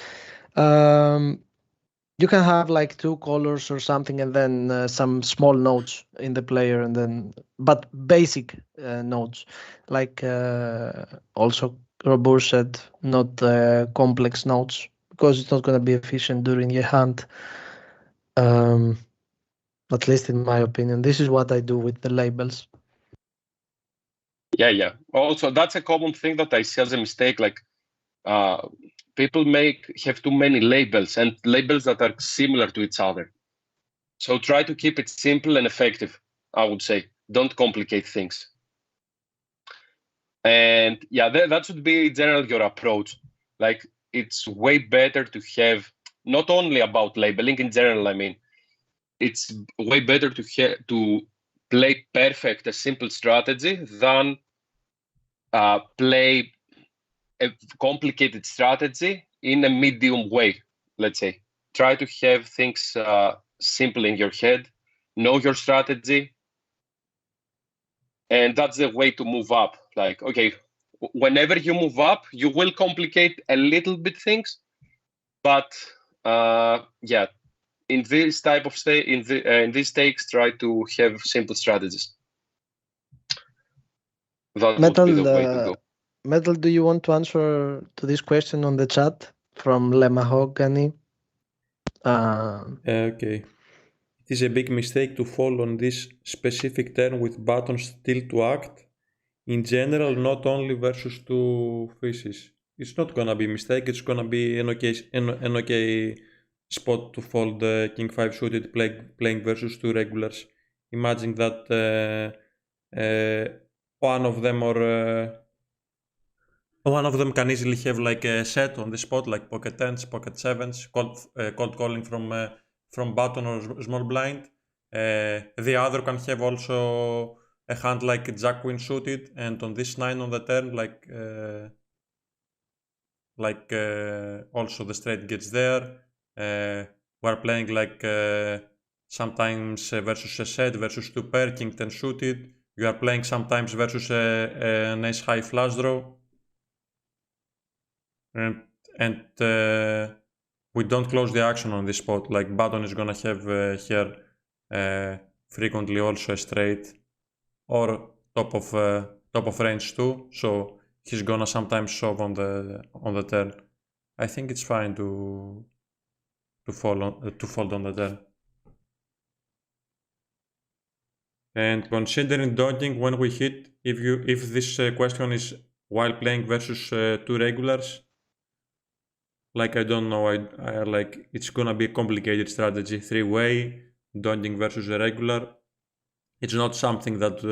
Speaker 4: You can have like 2 colors or something, and then some small notes in the player, and then but basic notes, like also Robur said, not complex notes, because it's not going to be efficient during a hunt. At least in my opinion, this is what I do with the labels.
Speaker 5: Yeah. Also, that's a common thing that I see as a mistake. Like, people have too many labels, and labels that are similar to each other. So try to keep it simple and effective, I would say. Don't complicate things. And yeah, that should be in general your approach. Like, it's way better to have, not only about labeling in general, I mean, it's way better to play perfect a simple strategy than play a complicated strategy in a medium way, let's say. Try to have things simple in your head, know your strategy, and that's the way to move up. Like, okay, whenever you move up, you will complicate a little bit things, but in this type of in these stakes, try to have simple strategies. That would be the way to go.
Speaker 4: Metal, do you want to answer to this question on the chat from Lemahogany?
Speaker 3: Okay. It is a big mistake to fall on this specific turn with buttons still to act. In general, not only versus 2 fishes. It's not gonna be a mistake, it's gonna be an okay spot to fold the King 5 suited playing versus 2 regulars. Imagine that one of can easily have like a set on the spot, like pocket 10s, pocket 7s, cold calling from button or small blind. The other can have also a hand like Jack Queen suited, and on this 9 on the turn, also the straight gets there. We're playing like sometimes versus a set versus 2 pair, King 10 suited. You are playing sometimes versus an ace high flush draw. And we don't close the action on this spot. Like button is gonna have here frequently also a straight or top of range too. So he's gonna sometimes shove on the turn. I think it's fine to fold on the turn. And considering donking when we hit, if this question is while playing versus 2 regulars, like I don't know, I like it's gonna be a complicated strategy. 3-way donking versus a regular. It's not something that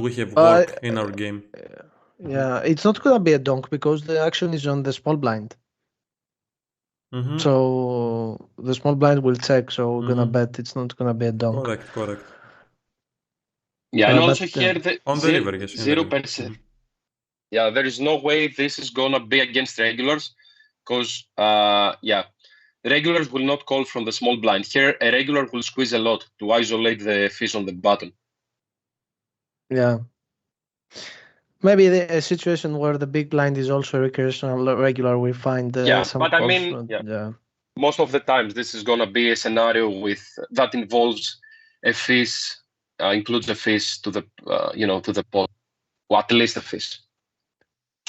Speaker 3: we have worked in our game.
Speaker 4: Yeah, it's not gonna be a donk because the action is on the small blind. So the small blind will check, so we're gonna bet it's not gonna be a donk.
Speaker 3: Correct.
Speaker 5: Yeah, and also here
Speaker 3: on the river, yes.
Speaker 5: 0%. Yeah, there is no way this is gonna be against regulars, because regulars will not call from the small blind. Here, a regular will squeeze a lot to isolate the fish on the button.
Speaker 4: Yeah. Maybe a situation where the big blind is also recursional regular, we find some
Speaker 5: but
Speaker 4: calls.
Speaker 5: I mean, most of the times this is gonna be a scenario that involves a fish, includes a fish to the to the pot, or at least a fish,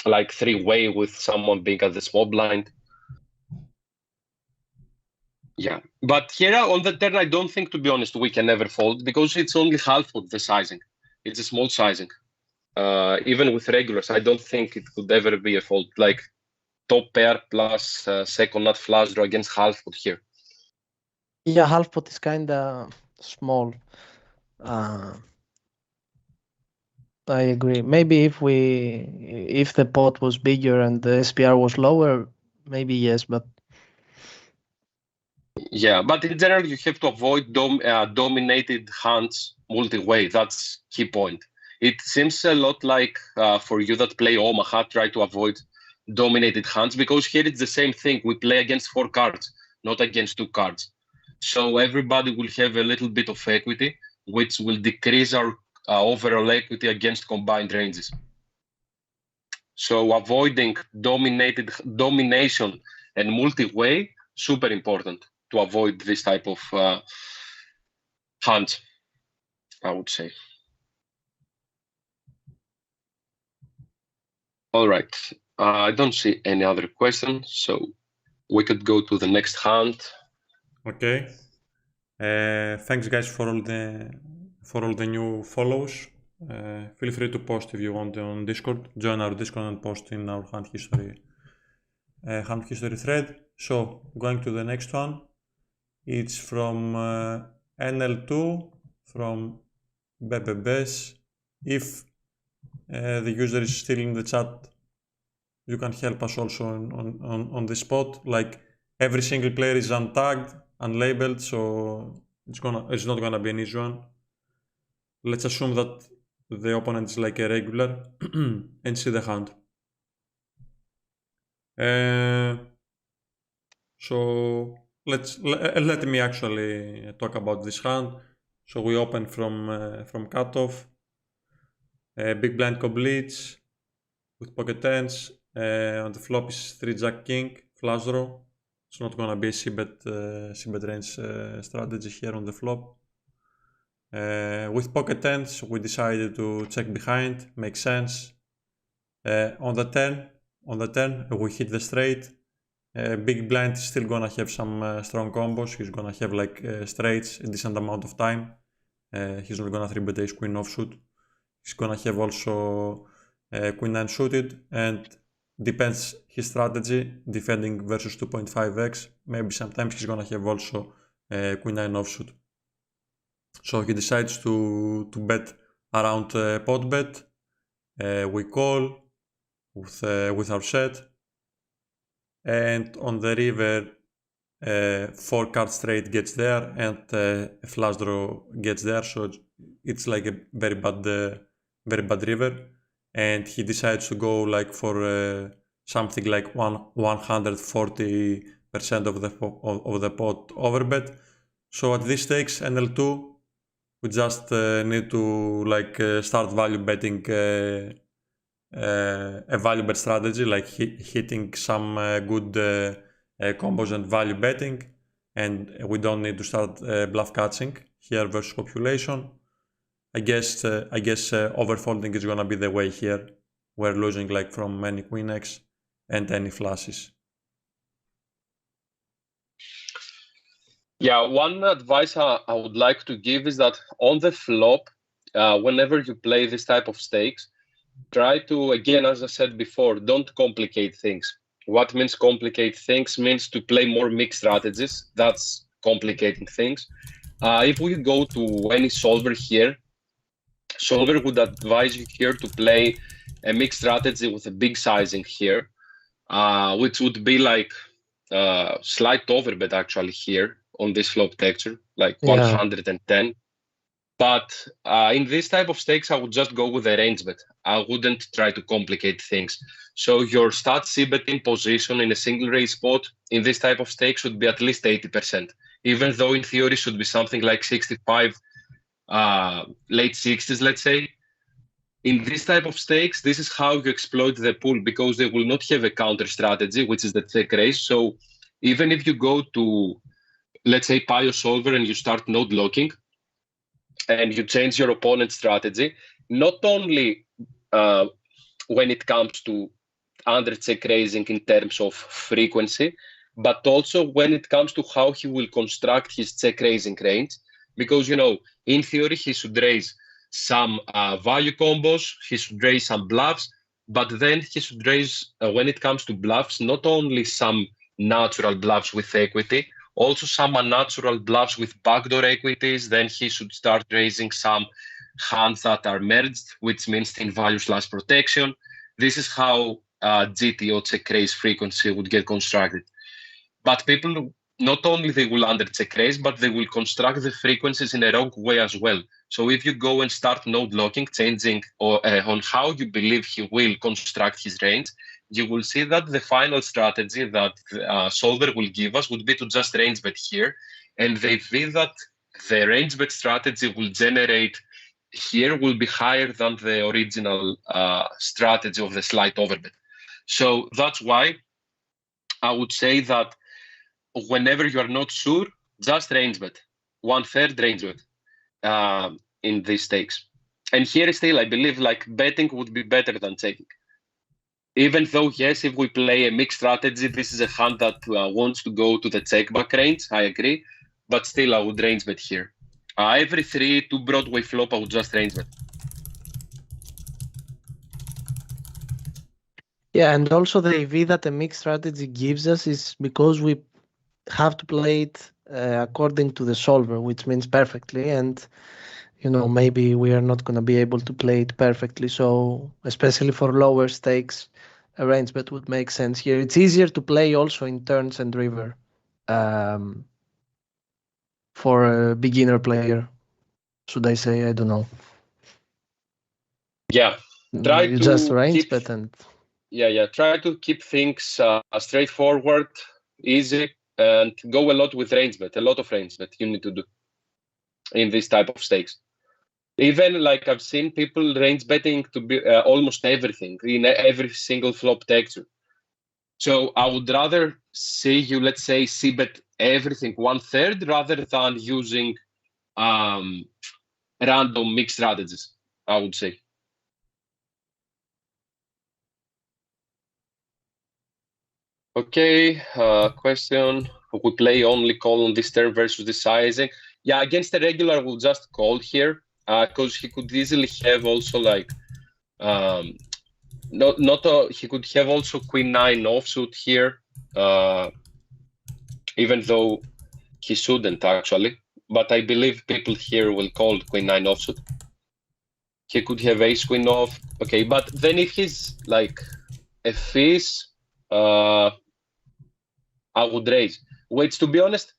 Speaker 5: like 3-way with someone being at the small blind. Yeah, but here on the turn, I don't think, to be honest, we can ever fold because it's only half of the sizing. It's a small sizing. Even with regulars, I don't think it could ever be a fold. Like top pair plus second nut flush draw against half pot here.
Speaker 4: Yeah, half pot is kinda small. I agree. Maybe if the pot was bigger and the SPR was lower, maybe yes, but
Speaker 5: Yeah, but in general, you have to avoid dominated hands multi-way. That's key point. It seems a lot like for you that play Omaha, try to avoid dominated hands because here it's the same thing. We play against 4 cards, not against 2 cards. So everybody will have a little bit of equity, which will decrease our overall equity against combined ranges. So avoiding domination and multi-way, super important to avoid this type of hands, I would say. All right, I don't see any other questions, so we could go to the next hand.
Speaker 3: Okay. Thanks guys for all the new follows. Feel free to post if you want on Discord. Join our Discord and post in our hand history thread. So going to the next one. It's from NL2 from BBBS. If the user is still in the chat, you can help us also on the spot. Like every single player is untagged, unlabeled, so it's not gonna be an easy one. Let's assume that the opponent is like a regular and see the hand. So let me actually talk about this hand. So we open from cutoff, big blind completes with pocket tens. On the flop is 3 jack king flush draw. It's not gonna be a c-bet range strategy here on the flop. With pocket tens, we decided to check behind, makes sense. On the turn, we hit the straight. Big blind is still gonna have some strong combos. He's gonna have like straights a decent amount of time. He's not gonna 3-bet ace queen offsuit. He's gonna have also queen 9 suited, and depends his strategy, defending versus 2.5x. Maybe sometimes he's gonna have also queen 9 offsuit. So he decides to bet around pot bet. We call with our set, and on the river 4 card straight gets there and a flush draw gets there, so it's like a very bad river, and he decides to go like for something like 140% of the pot overbet. So at this stakes NL2, we just need to like start value betting a value bet strategy, like hitting some good combos and value betting, and we don't need to start bluff catching here versus population. I guess overfolding is gonna be the way here. We're losing like from many queen x and any flushes.
Speaker 5: Yeah, one advice I would like to give is that on the flop, whenever you play this type of stakes, try to, again, as I said before, don't complicate things. What means complicate things means to play more mixed strategies. That's complicating things. If we go to any solver here, solver would advise you here to play a mixed strategy with a big sizing here, which would be like slight overbet actually here on this flop texture, like 110. But in this type of stakes, I would just go with a range bet. I wouldn't try to complicate things. So your stat c-bet in position in a single raise spot in this type of stakes should be at least 80%, even though in theory should be something like 65, late 60s, let's say. In this type of stakes, this is how you exploit the pool, because they will not have a counter strategy, which is the check raise. So even if you go to, let's say, Pio solver and you start node locking, and you change your opponent's strategy, not only when it comes to under check raising in terms of frequency, but also when it comes to how he will construct his check raising range. Because, in theory, he should raise some value combos, he should raise some bluffs, but then he should raise, when it comes to bluffs, not only some natural bluffs with equity, also some unnatural bluffs with backdoor equities. Then he should start raising some hands that are merged, which means thin value / protection. This is how GTO check raise frequency would get constructed. But people, not only they will under check raise, but they will construct the frequencies in a wrong way as well. So if you go and start node locking, changing on how you believe he will construct his range, you will see that the final strategy that solver will give us would be to just range bet here. And they feel that the range bet strategy will generate here will be higher than the original strategy of the slight overbet. So that's why I would say that whenever you are not sure, just range bet. 1/3 range bet in these stakes. And here still, I believe like betting would be better than checking. Even though, yes, if we play a mixed strategy, this is a hand that wants to go to the check back range, I agree. But still, I would range bet here. Every 3-2 Broadway flop, I would just range bet.
Speaker 4: Yeah, and also the EV that a mixed strategy gives us is because we have to play it according to the solver, which means perfectly. And, maybe we are not going to be able to play it perfectly. So especially for lower stakes, a range bet would make sense here. It's easier to play also in turns and river for a beginner player. Should I say? I don't know.
Speaker 5: Yeah. Try
Speaker 4: you
Speaker 5: to
Speaker 4: just range
Speaker 5: keep,
Speaker 4: bet and
Speaker 5: try to keep things straightforward, easy, and go a lot with range bet. A lot of range bet you need to do in this type of stakes. Even like I've seen people range betting to be almost everything in every single flop texture. So I would rather see you, let's say, c-bet everything 1/3 rather than using random mixed strategies, I would say. Okay, question. We play only call on this turn versus the sizing. Yeah, against the regular, we'll just call here because he could easily have also like he could have also Queen-9 offsuit here, even though he shouldn't actually. But I believe people here will call Queen-9 offsuit. He could have Ace-Queen off. Okay, but then if he's like a fizz, I would raise. Which, to be honest,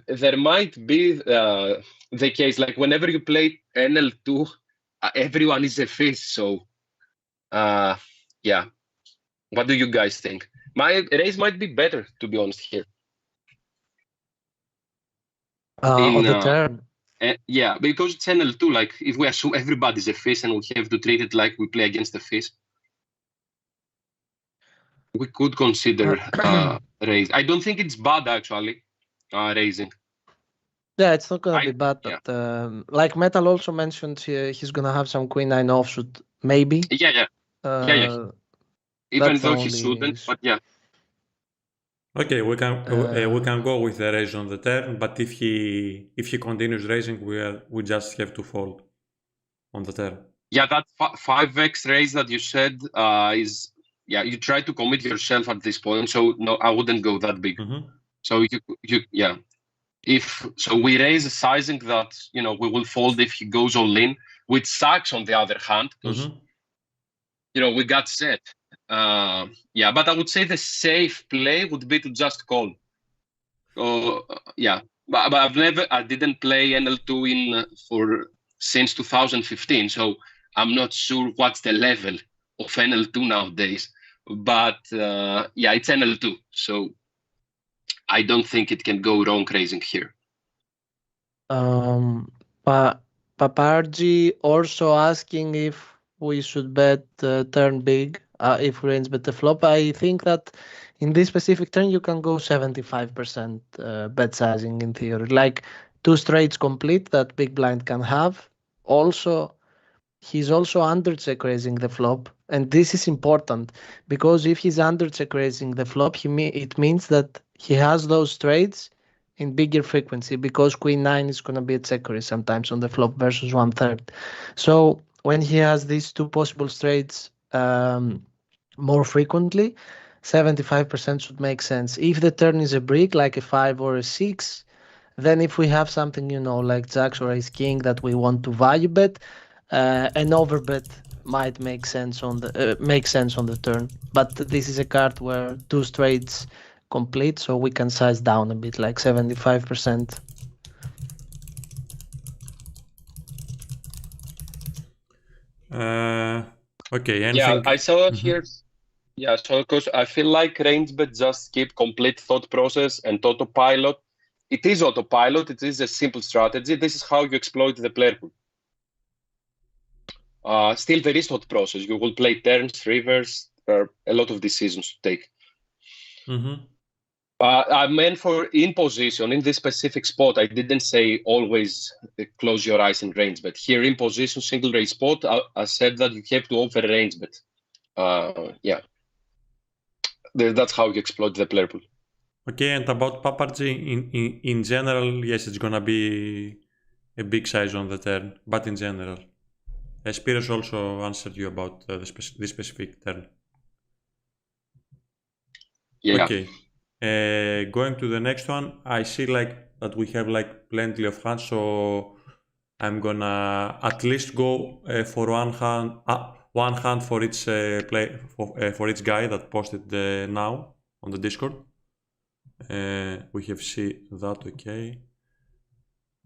Speaker 5: there might be the case like whenever you play NL2, everyone is a fizz. So, yeah. What do you guys think? My raise might be better, to be honest, here.
Speaker 4: on the turn.
Speaker 5: Yeah, because it's NL2. Like, if we assume everybody's a fizz and we have to treat it like we play against a fizz, we could consider raise. I don't think it's bad actually, raising.
Speaker 4: Yeah, it's not gonna be bad, but like Metal also mentioned, he's gonna have some Queen-9 offsuit, maybe.
Speaker 5: Yeah. Even though he shouldn't, but yeah.
Speaker 3: Okay, we can go with the raise on the turn, but if he continues raising, we just have to fold on the turn.
Speaker 5: Yeah, that 5x raise that you said is, yeah, you try to commit yourself at this point. So no, I wouldn't go that big.
Speaker 3: Mm-hmm.
Speaker 5: So yeah. If so, we raise a sizing that we will fold if he goes all in, which sucks on the other hand because we got set. Yeah, but I would say the safe play would be to just call. Yeah, but I didn't play NL2 since 2015, so I'm not sure what's the level of NL2 nowadays. But yeah, it's NL2, so I don't think it can go wrong raising here.
Speaker 4: Paparji also asking if we should bet turn big if we range bet the flop. I think that in this specific turn you can go 75% bet sizing in theory, like 2 straights complete that big blind can have. Also, he's also under check raising the flop, and this is important because if he's under check raising the flop, it means that he has those trades in bigger frequency because queen 9 is going to be a check raise sometimes on the flop versus 1/3. So when he has these two possible trades more frequently, 75% should make sense. If the turn is a brick like a 5 or a 6, then if we have something, like jacks or ace king that we want to value bet, an overbet might make sense on the turn. But this is a card where two straights complete, so we can size down a bit, like 75%.
Speaker 3: Okay, anything?
Speaker 5: Yeah, I saw it here. Yeah, so because I feel like range bet just keep complete thought process and autopilot. It is autopilot. It is a simple strategy. This is how you exploit the player pool. Still, there is thought process. You will play turns, rivers. There are a lot of decisions to take. I meant for in position, in this specific spot, I didn't say always close your eyes in range bet. Here in position, single raise spot, I said that you have to over range bet. Yeah. That's how you exploit the player pool.
Speaker 3: Okay, and about Papargy, in general, yes, it's gonna be a big size on the turn, but in general. Spiros also answered you about this specific turn.
Speaker 5: Yeah.
Speaker 3: Okay. Going to the next one, I see like that we have like plenty of hands, so I'm gonna at least go for one hand for each for each guy that posted now on the Discord. We have seen that, okay.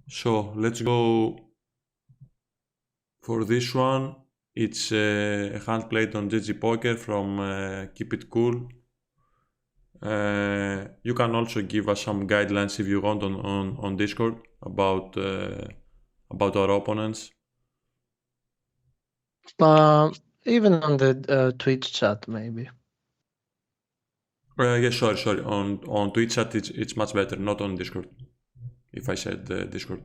Speaker 3: So let's go for this one. It's a hand played on GG Poker from Keep It Cool. You can also give us some guidelines if you want on Discord about our opponents.
Speaker 4: Even on the Twitch chat, maybe.
Speaker 3: Yes, sorry. On Twitch chat, it's much better, not on Discord. If I said Discord.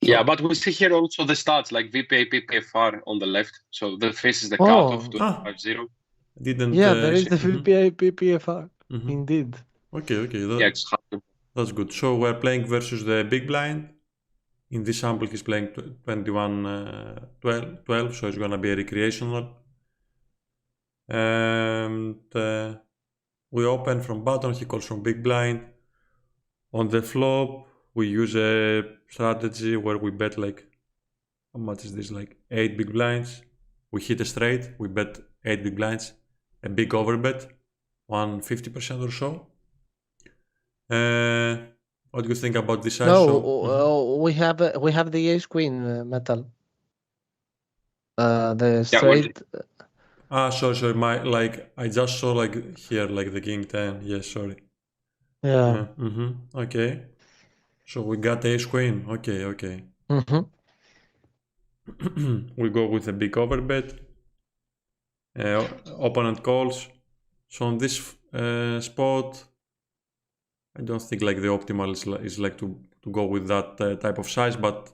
Speaker 5: Yeah, but we see here also the stats like VPA, PPFR on the left. So this is the cutoff to 5-0.
Speaker 3: Didn't.
Speaker 4: Yeah, there is the VPA, PPFR. Indeed.
Speaker 3: Okay.
Speaker 5: Yeah,
Speaker 3: That's good. So we're playing versus the big blind. In this sample, he's playing 21-12, so it's gonna be a recreational. And we open from button, he calls from big blind. On the flop, we use a strategy where we bet like, how much is this? Like 8 big blinds. We hit a straight, we bet 8 big blinds. A big overbet, 150% or so. What do you think about this size?
Speaker 4: No, we have the ace queen metal. The straight.
Speaker 3: Sorry. I just saw like here like the king 10. Yes, sorry.
Speaker 4: Yeah.
Speaker 3: Okay. So we got ace queen. Okay. We go with a big overbet. Opponent calls. So on this spot, I don't think like the optimal is like to go with that type of size, but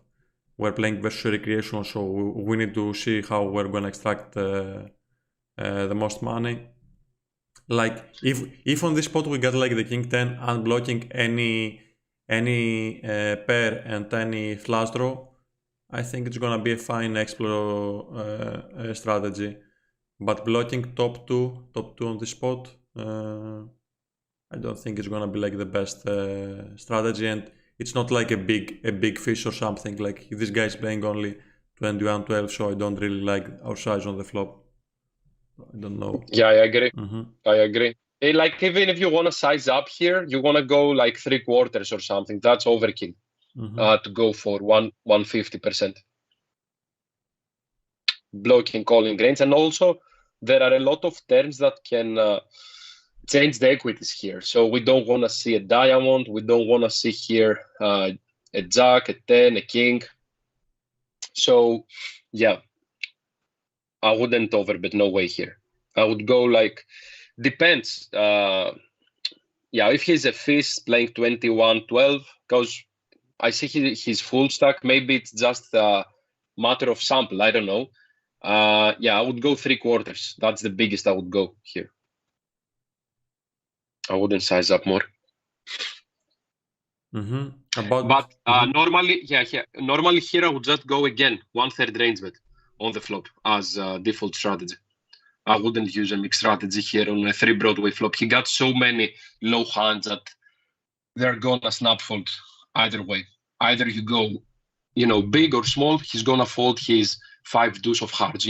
Speaker 3: we're playing versus recreation, so we need to see how we're gonna extract the most money. Like if on this spot we got like the king 10 unblocking any pair and any flush draw, I think it's gonna be a fine explore strategy. But blocking top two on the spot, I don't think it's gonna be like the best strategy, and it's not like a big fish or something. Like this guy is playing only 21-12, so I don't really like our size on the flop. I don't know.
Speaker 5: Yeah, I agree. I agree. Like even if you want to size up here, you want to go like 3/4 or something. That's overkill. To go for 150%. Blocking, calling range, and also there are a lot of turns that can change the equities here. So we don't want to see a diamond. We don't want to see here a jack, a 10, a king. So yeah, I wouldn't overbet, no way here. I would go like, depends. Yeah, if he's a fish playing 21-12, because I see his full stack. Maybe it's just a matter of sample. I don't know. Yeah, I would go 3/4. That's the biggest I would go here. I wouldn't size up more. But normally, normally here I would just go again 1/3 range bet on the flop as a default strategy. I wouldn't use a mixed strategy here on a 3 Broadway flop. He got so many low hands that they're gonna snap fold either way. Either you go, big or small, he's gonna fold his 5 deuce of hearts,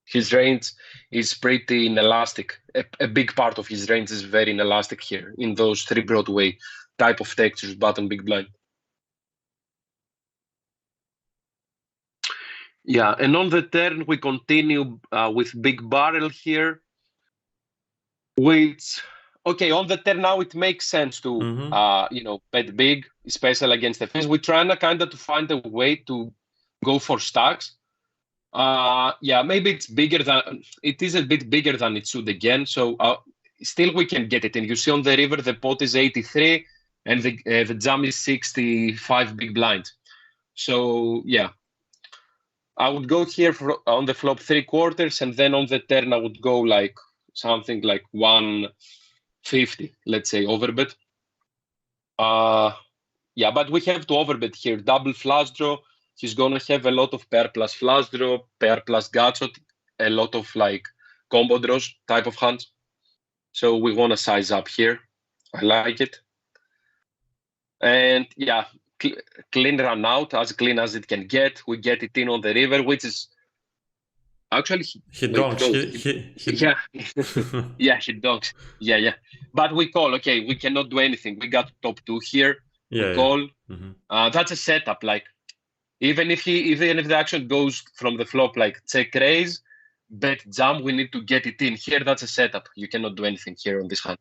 Speaker 5: His range is pretty inelastic. A big part of his range is very inelastic here in those 3 Broadway type of textures, button big blind. Yeah, and on the turn, we continue with big barrel here, which, okay, on the turn now, it makes sense to, bet big, especially against the face. We're trying to find a way to go for stacks. Yeah, maybe it is a bit bigger than it should again. So still we can get it. And you see on the river, the pot is 83 and the jam is 65 big blind. So yeah, I would go here on the flop 3/4, and then on the turn I would go like something like 150, let's say, overbet. Yeah, but we have to overbet here. Double flush draw. He's gonna have a lot of pair plus flush draw, pair plus gutshot, a lot of like combo draws type of hands. So we wanna size up here. I like it. And yeah, clean run out, as clean as it can get. We get it in on the river, which is actually
Speaker 3: he donks.
Speaker 5: Yeah, yeah, he donks. Yeah. But we call. Okay, we cannot do anything. We got top 2 here.
Speaker 3: Yeah,
Speaker 5: we call. That's a setup. Like even if the action goes from the flop, like check raise, bet jam, we need to get it in here. That's a setup. You cannot do anything here on this hand.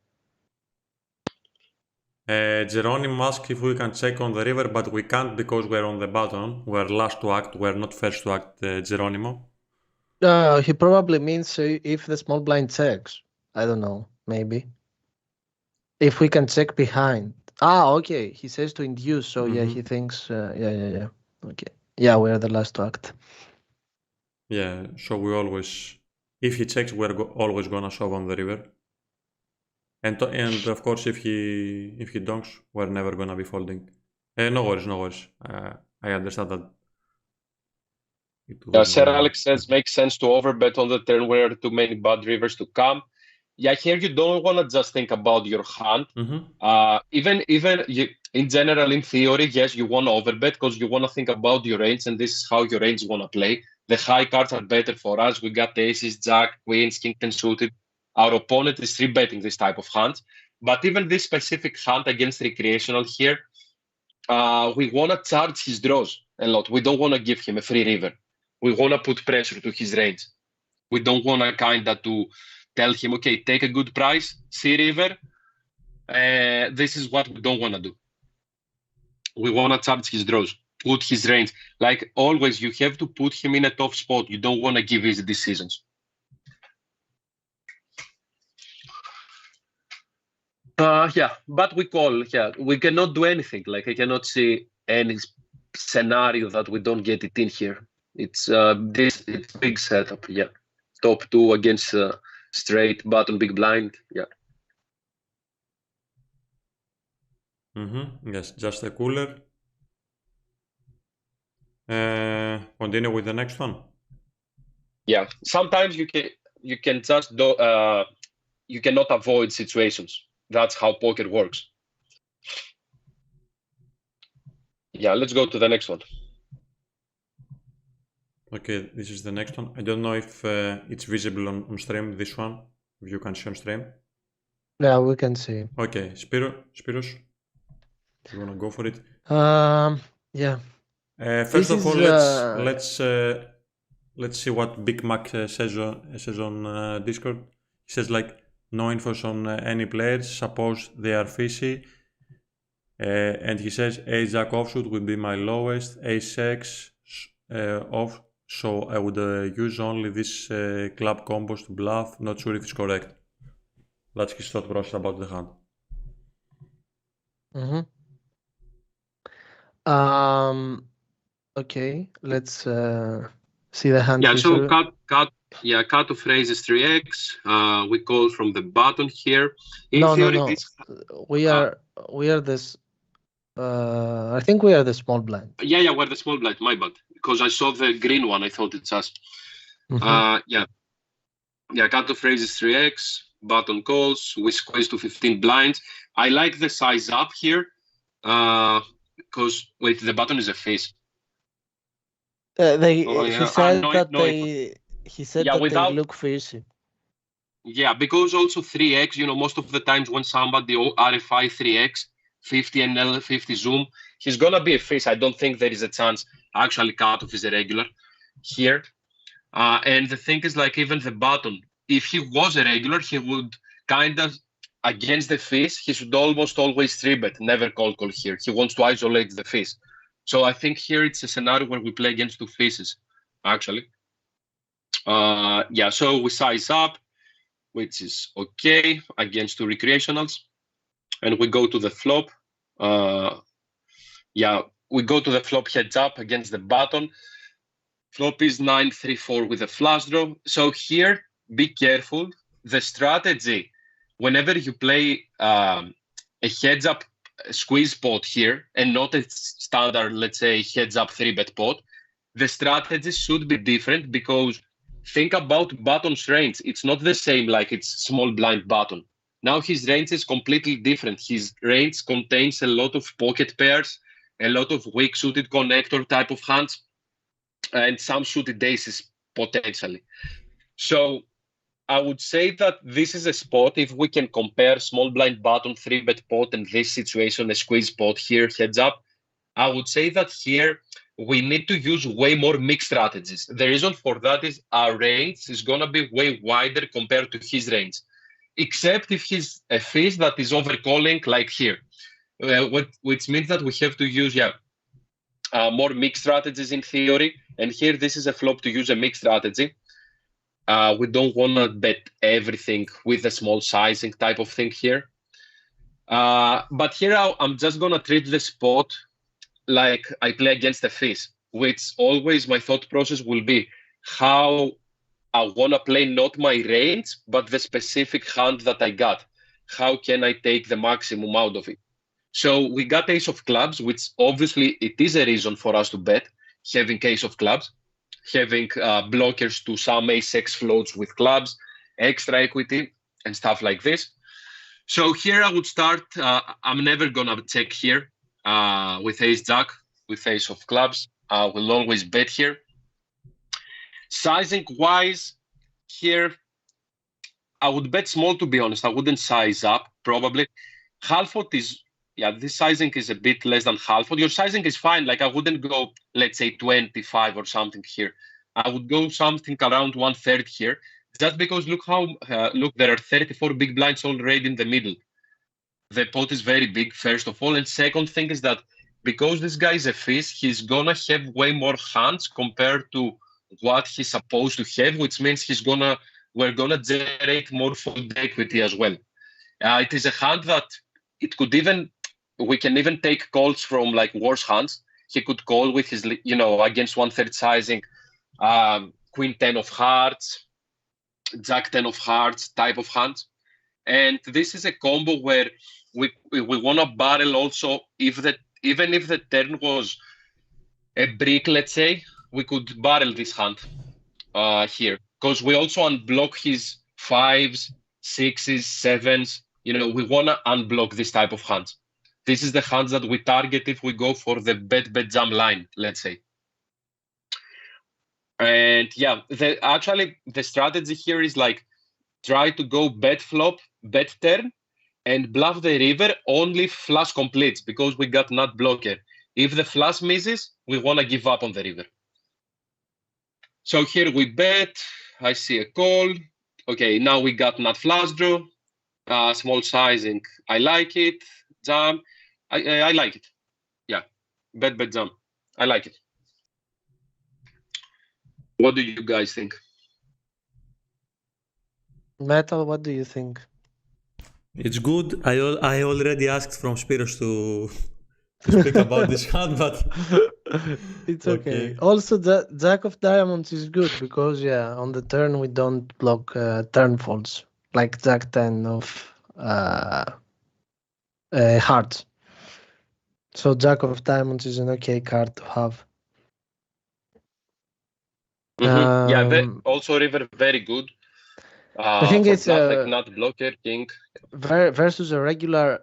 Speaker 3: Geronimo asks if we can check on the river, but we can't because we're on the button. We're last to act. We're not first to act, Geronimo.
Speaker 4: He probably means if the small blind checks. I don't know, maybe. If we can check behind. Okay. He says to induce, so yeah, he thinks, yeah. Okay. Yeah, we're the last to act.
Speaker 3: Yeah, so we always, if he checks, we're always gonna shove on the river. And of course, if he donks, we're never gonna be folding. No worries. I understand that.
Speaker 5: Yeah, Sir Alex says makes sense to overbet on the turn where too many bad rivers to come. Yeah, here you don't want to just think about your hand. Even in general, in theory, yes, you want to overbet because you want to think about your range, and this is how your range want to play. The high cards are better for us. We got aces, jack, queens, king, 10 suited. Our opponent is 3-betting this type of hands. But even this specific hand against recreational here, we want to charge his draws a lot. We don't want to give him a free river. We want to put pressure to his range. We don't want to to tell him, okay, take a good price, see river. This is what we don't want to do. We want to charge his draws, put his range. Like always, you have to put him in a tough spot. You don't want to give easy decisions. Yeah, but we call. Yeah, we cannot do anything. Like I cannot see any scenario that we don't get it in here. It's it's big setup. Yeah, top 2 against straight button big blind. Yeah.
Speaker 3: Yes, just a cooler. Continue with the next one.
Speaker 5: Yeah, sometimes you can just do. You cannot avoid situations. That's how poker works. Yeah, let's go to the next one.
Speaker 3: Okay, this is the next one. I don't know if it's visible on stream, this one, if you can see on stream.
Speaker 4: Yeah, we can see.
Speaker 3: Okay, Spiros, you want to go for it?
Speaker 4: Yeah.
Speaker 3: First of all, let's see what Big Mac says on Discord. He says like, no infos on any players, suppose they are fishy. And he says ace-jack offsuit would be my lowest, ace-x off, so I would use only this club combos to bluff. Not sure if it's correct. That's his thought process about the hand.
Speaker 4: Okay, let's see the hand
Speaker 5: Yeah, so
Speaker 4: history.
Speaker 5: cut of raise is 3x. We call from the button here. In
Speaker 4: No,
Speaker 5: theory,
Speaker 4: no.
Speaker 5: this
Speaker 4: We are this. I think we are the small blind.
Speaker 5: yeah, we're the small blind. My bad, because I saw the green one. I thought it's us.
Speaker 4: Mhm.
Speaker 5: Yeah, cut of raise is 3x. Button calls. We squeeze to 15 blinds. I like the size up here, because wait, the button is a face. Oh,
Speaker 4: He
Speaker 5: yeah.
Speaker 4: said
Speaker 5: No,
Speaker 4: that
Speaker 5: no. Yeah,
Speaker 4: they
Speaker 5: without.
Speaker 4: look fishy.
Speaker 5: Yeah, because also 3x, most of the times when somebody RFI 3x, 50 NL, 50 zoom, he's going to be a face. I don't think there is a chance actually cutoff is a regular here. And the thing is, like, even the button, if he was a regular, he would kind of, against the face, he should almost always 3-bet, never call here. He wants to isolate the face. So I think here it's a scenario where we play against two faces, actually. Yeah, so we size up, which is okay against two recreationals. And we go to the flop. Yeah, we go to the flop heads up against the button. Flop is 9-3-4 with a flush draw. So here, be careful. The strategy, whenever you play a heads up squeeze pot here and not a standard, let's say, heads up 3-bet pot, the strategy should be different because think about button's range. It's not the same like it's small blind button. Now his range is completely different. His range contains a lot of pocket pairs, a lot of weak suited connector type of hands, and some suited aces potentially. So I would say that this is a spot, if we can compare small blind button 3-bet pot and this situation, a squeeze pot here, heads up, I would say that here we need to use way more mixed strategies. The reason for that is our range is going to be way wider compared to his range, except if he's a fish that is overcalling like here, which means that we have to use more mixed strategies in theory. And here, this is a flop to use a mixed strategy. We don't want to bet everything with a small sizing type of thing here. But here, I'm just going to treat the spot like I play against a fish, which always my thought process will be how I want to play not my range, but the specific hand that I got. How can I take the maximum out of it? So we got ace of clubs, which obviously it is a reason for us to bet, having ace of clubs, having blockers to some ace-x floats with clubs, extra equity, and stuff like this. So here I would start, I'm never going to check here with ace-jack, with ace of clubs. I will always bet here. Sizing-wise, here, I would bet small, to be honest. I wouldn't size up, probably. Half-pot is, this sizing is a bit less than half-pot. Your sizing is fine. Like, I wouldn't go, let's say, 25 or something here. I would go something around 1/3 here, just because look, there are 34 big blinds already in the middle. The pot is very big, first of all. And second thing is that because this guy is a fish, he's going to have way more hands compared to what he's supposed to have, which means we're going to generate more fold equity as well. It is a hand that we can even take calls from like worse hands. He could call with his, against 1/3 sizing, Queen 10 of hearts, Jack 10 of hearts type of hands. And this is a combo where we want to barrel also, even if the turn was a brick, let's say, we could barrel this hand here, because we also unblock his 5s, 6s, 7s. We want to unblock this type of hands. This is the hands that we target if we go for the bet jam line, let's say. And the strategy here is like try to go bet flop, bet turn, and bluff the river only if flush completes, because we got nut blocker. If the flush misses, we want to give up on the river. So here we bet. I see a call. Okay, now we got nut flush draw. Small sizing. I like it. Jam. I like it. Yeah. Bet jam. I like it. What do you guys think?
Speaker 4: Metal, what do you think?
Speaker 3: It's good. I already asked from Spiros to speak about this hand, but
Speaker 4: It's okay.
Speaker 3: Okay.
Speaker 4: Also, the Jack of Diamonds is good because on the turn we don't block turn folds like Jack 10 of hearts. So Jack of Diamonds is an okay card to have.
Speaker 5: Yeah,
Speaker 4: Um,
Speaker 5: also river very good.
Speaker 4: I think
Speaker 5: For
Speaker 4: it's
Speaker 5: class like nut blocker, king.
Speaker 4: versus a regular.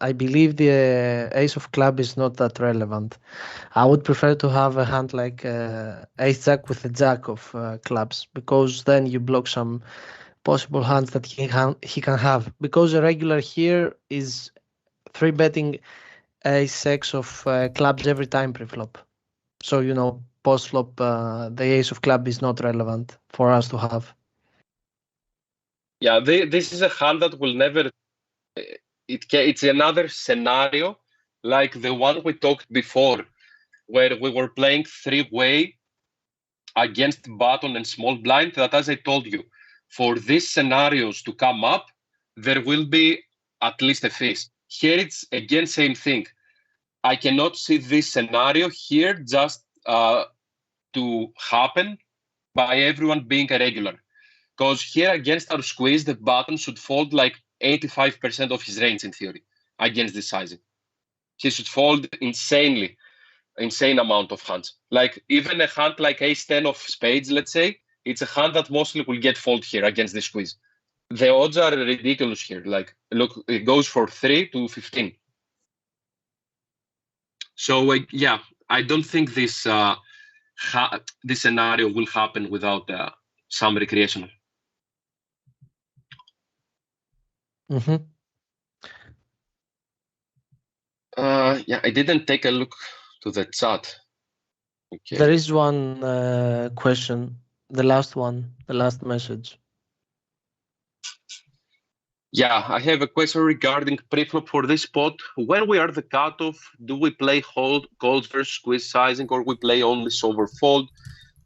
Speaker 4: I believe the Ace of Club is not that relevant. I would prefer to have a hand like Ace Jack with a Jack of clubs because then you block some possible hands that he can have. Because a regular here is 3-betting Ace X of clubs every time pre-flop. So post flop the Ace of Club is not relevant for us to have.
Speaker 5: Yeah, this is a hand that will never. It's another scenario like the one we talked before, where we were playing 3-way against button and small blind. That, as I told you, for these scenarios to come up, there will be at least a fist. Here it's again same thing. I cannot see this scenario here just to happen by everyone being a regular. Because here against our squeeze, the button should fold like 85% of his range in theory against this sizing. He should fold insane amount of hands. Like even a hand like ace-10 of spades, let's say, it's a hand that mostly will get fold here against the squeeze. The odds are ridiculous here. Like, look, it goes for 3 to 15. So yeah, I don't think this this scenario will happen without some recreational.
Speaker 4: Mm-hmm.
Speaker 5: Yeah, I didn't take a look to the chat. Okay.
Speaker 4: There is one question, the last message.
Speaker 5: Yeah, I have a question regarding preflop for this spot. When we are the cutoff, do we play calls versus squeeze sizing, or we play only solver fold?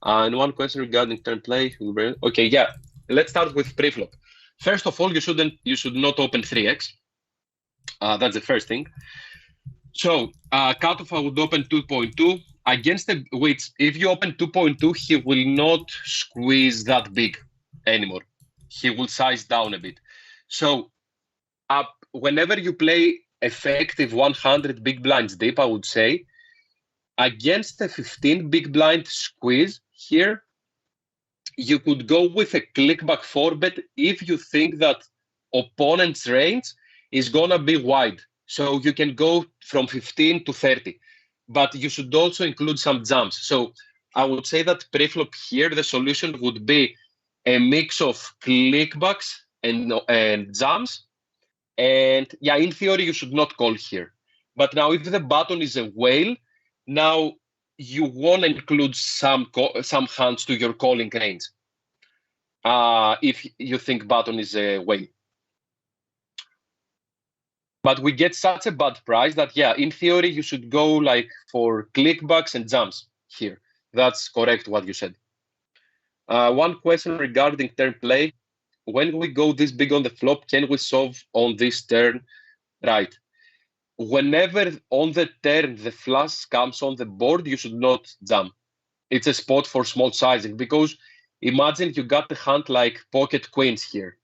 Speaker 5: And one question regarding turn play. Okay, yeah. Let's start with preflop. First of all, you should not open 3x. That's the first thing. So cutoff, I would open 2.2 against which if you open 2.2, he will not squeeze that big anymore. He will size down a bit. So whenever you play effective 100 big blinds deep, I would say against a 15 big blind squeeze here, you could go with a clickback 4-bet if you think that opponent's range is gonna be wide. So you can go from 15 to 30, but you should also include some jumps. So I would say that preflop here, the solution would be a mix of clickbacks and jumps. And yeah, in theory, you should not call here. But now if the button is a whale, now you want to include some hands to your calling range. If you think button is a whale. But we get such a bad price that, yeah, in theory, you should go like for clickbacks and jumps here. That's correct what you said. One question regarding turn play. When we go this big on the flop, can we solve on this turn? Right. Whenever on the turn the flush comes on the board, you should not jump. It's a spot for small sizing, because imagine you got the hand like pocket queens here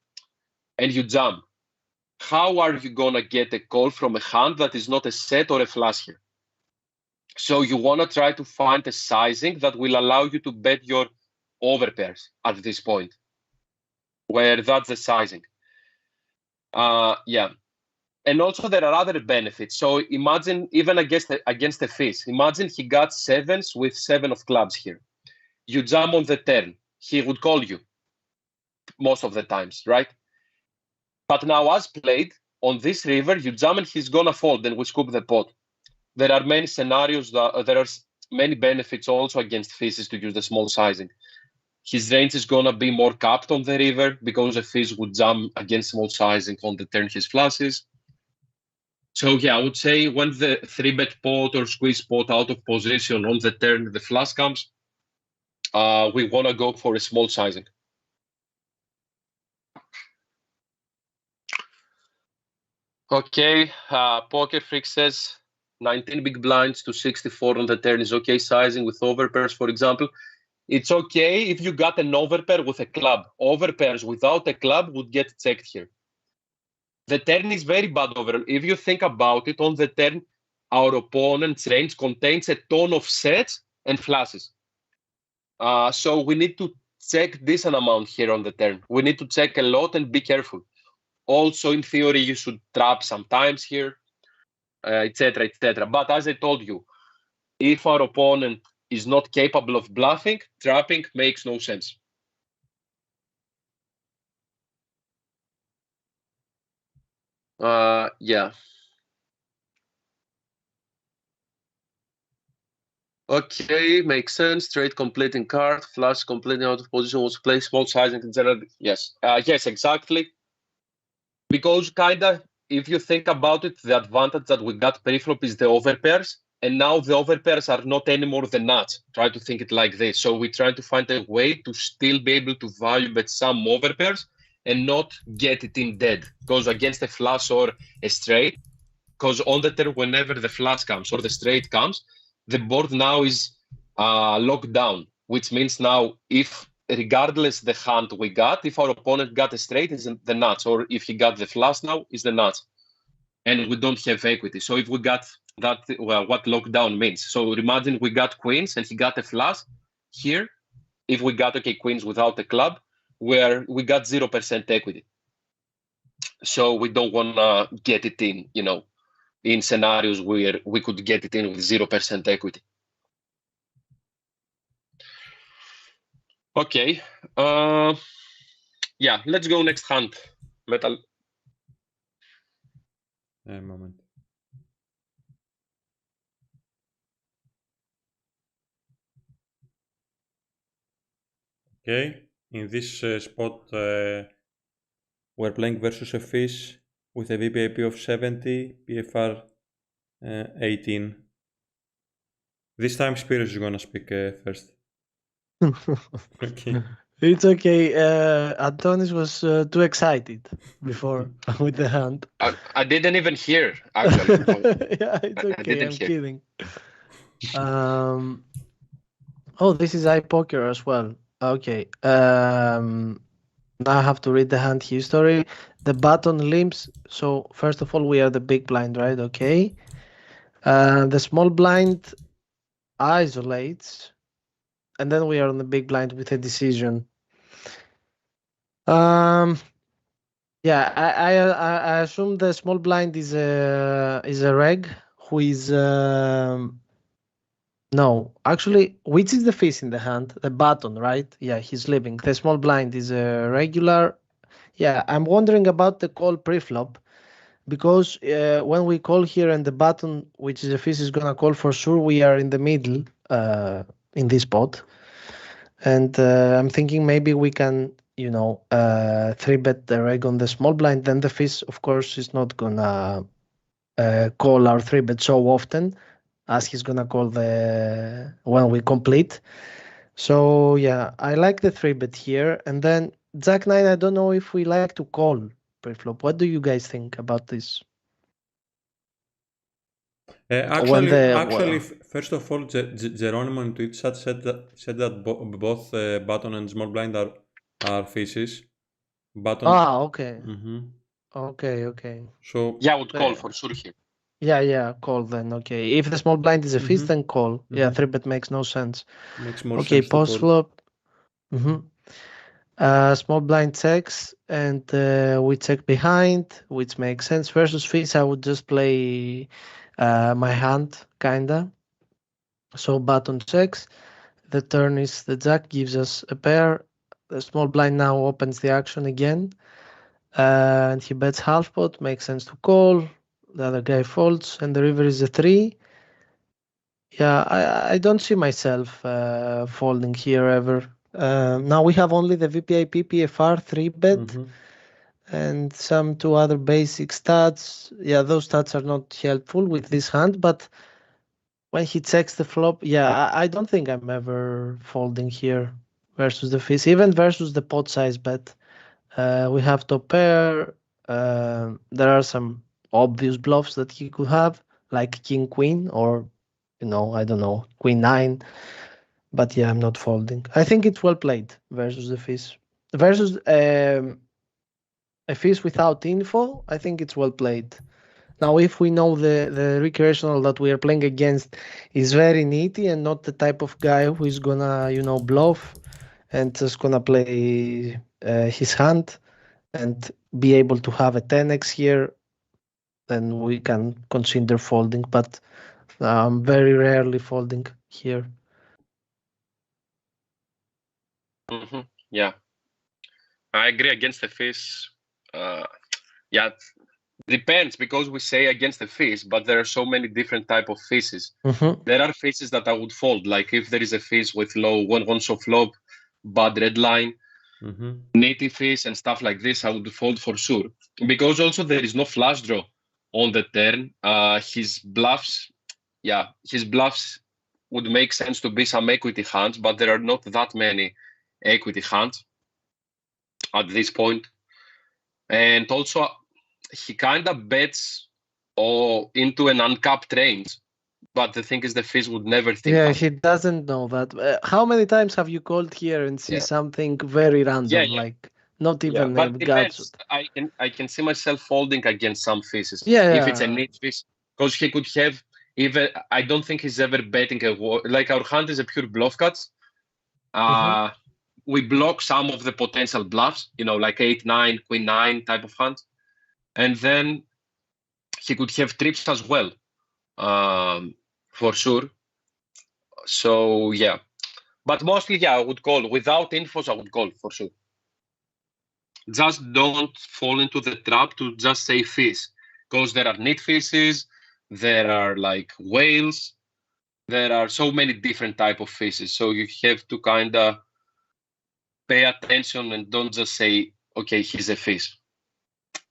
Speaker 5: and you jump. How are you going to get a call from a hand that is not a set or a flush here? So you want to try to find a sizing that will allow you to bet your overpairs at this point, where that's the sizing. Yeah. And also there are other benefits. So imagine even against a fish, imagine he got sevens with 7 of clubs here. You jump on the turn, he would call you most of the times, right? But now as played, on this river, you jump and he's going to fold, and we scoop the pot. There are many scenarios, there are many benefits also against fishes to use the small sizing. His range is going to be more capped on the river because a fish would jump against small sizing on the turn his flushes. So yeah, I would say when the 3-bet pot or squeeze pot out of position on the turn the flush comes, we want to go for a small sizing. Okay, Poker Freak says, 19 big blinds to 64 on the turn is okay sizing with overpairs, for example. It's okay if you got an overpair with a club. Overpairs without a club would get checked here. The turn is very bad overall. If you think about it, on the turn, our opponent's range contains a ton of sets and flushes. So we need to check decent amount here on the turn. We need to check a lot and be careful. Also, in theory, you should trap sometimes here, etc., etc. But as I told you, if our opponent is not capable of bluffing, trapping makes no sense. Yeah. Okay, makes sense. Straight completing card, flush completely out of position, was play small sizing in general. Yes, yes, exactly. Because kinda, if you think about it, the advantage that we got pre-flop is the overpairs, and now the overpairs are not anymore the nuts. Try to think it like this. So we try to find a way to still be able to value bet some overpairs and not get it in dead. Because against a flush or a straight, because on the turn, whenever the flush comes or the straight comes, the board now is locked down, which means now if regardless the hand we got, if our opponent got a straight, is the nuts, or if he got the flush now, is the nuts. And we don't have equity. So if we got that, well, what lockdown means. So imagine we got queens and he got a flush here. If we got, okay, queens without a club, where we got 0% equity. So we don't want to get it in, you know, in scenarios where we could get it in with 0% equity. Okay. Yeah, let's go next hand. Metal.
Speaker 3: A moment. Okay, in this spot we're playing versus a fish with a VPIP of 70, PFR 18. This time Spiros is gonna speak first. Okay.
Speaker 4: It's okay. Antonis was too excited before with the hand.
Speaker 5: I didn't even hear, actually.
Speaker 4: Yeah, it's
Speaker 5: I
Speaker 4: okay.
Speaker 5: didn't
Speaker 4: I'm
Speaker 5: hear.
Speaker 4: kidding. Oh, this is iPoker as well. Okay. Now I have to read the hand history. The button limps. So first of all, we are the big blind, right? Okay. The small blind isolates, and then we are on the big blind with a decision. Yeah, I assume the small blind is a reg who is no, actually, which is the face in the hand? The button, right? Yeah, he's leaving. The small blind is a regular. Yeah, I'm wondering about the call pre-flop because when we call here and the button, which is a fish, is gonna call for sure, we are in the middle in this spot. And I'm thinking maybe we can, you know, 3-bet the reg on the small blind. Then the fish, of course, is not gonna call our 3-bet so often as he's gonna call the when we complete. So yeah, I like the 3-bet here. And then Jack 9, I don't know if we like to call pre-flop. What do you guys think about this?
Speaker 3: Actually, first of all, Geronimo in Twitch chat said that both button and small blind are fishes. Button.
Speaker 4: Okay. Okay.
Speaker 3: So
Speaker 5: yeah, I would call for sure here.
Speaker 4: Yeah, call then. Okay, if the small blind is a fish, then call. Yeah, 3-bet makes no sense.
Speaker 3: Makes more
Speaker 4: Okay,
Speaker 3: sense.
Speaker 4: post flop. Small blind checks, and we check behind, which makes sense. Versus fish, I would just play my hand, kinda. So button checks. The turn is the jack gives us a pair. The small blind now opens the action again, and he bets half pot. Makes sense to call. The other guy folds, and the river is a 3. Yeah, I don't see myself folding here ever. Now we have only the VPIP PFR 3-bet and some 2 other basic stats. Yeah, those stats are not helpful with this hand, but when he checks the flop, yeah, I don't think I'm ever folding here versus the fish, even versus the pot size bet. We have top pair. There are some obvious bluffs that he could have. like king queen or I don't know, queen 9. But yeah, I'm not folding. I think it's well played versus the fish. Versus a fish without info, I think it's well played. Now, if we know the recreational that we are playing against is very nitty and not the type of guy who is gonna, bluff and just gonna play his hand and be able to have a 10x here, then we can consider folding. But I'm very rarely folding here.
Speaker 5: Yeah, I agree against the fish. Yeah, depends, because we say against the fish, but there are so many different type of fishes. There are fishes that I would fold, like if there is a fish with low 1-1 so flop, bad red line, native fish and stuff like this, I would fold for sure. Because also there is no flush draw on the turn. His bluffs would make sense to be some equity hands, but there are not that many equity hands at this point. And also he kind of bets into an uncapped range, but the thing is the fish would never think
Speaker 4: Yeah,
Speaker 5: that.
Speaker 4: he doesn't know that. How many times have you called here and see something very random, like not even
Speaker 5: but
Speaker 4: a
Speaker 5: depends.
Speaker 4: guts?
Speaker 5: I can see myself folding against some fishes.
Speaker 4: Yeah,
Speaker 5: If it's a neat fish, because he could have even. I don't think he's ever betting like our hand is a pure bluff cuts. We block some of the potential bluffs, like 8-9, queen 9 type of hand, and then he could have trips as well, for sure. So yeah, but mostly I would call. Without infos, I would call for sure. Just don't fall into the trap to just say fish, because there are neat fishes, there are like whales, there are so many different type of fishes. So you have to kind of pay attention and don't just say, okay, he's a fish.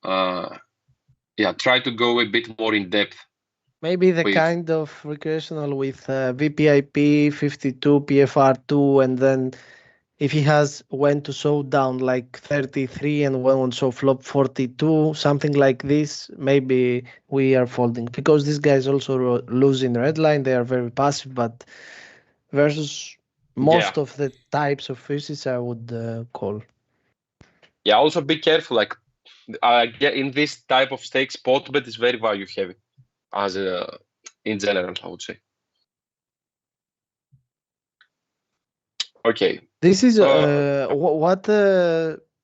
Speaker 5: Try to go a bit more in depth.
Speaker 4: Maybe the kind of recreational with VPIP 52 PFR2, and then if he has went to showdown like 33 and went on show flop 42, something like this, maybe we are folding, because these guys also losing red line. They are very passive, but versus most of the types of fishes, I would call.
Speaker 5: Yeah, also be careful. Like in this type of stake, spot bet is very value heavy, as in general, I would say. Okay.
Speaker 4: This is what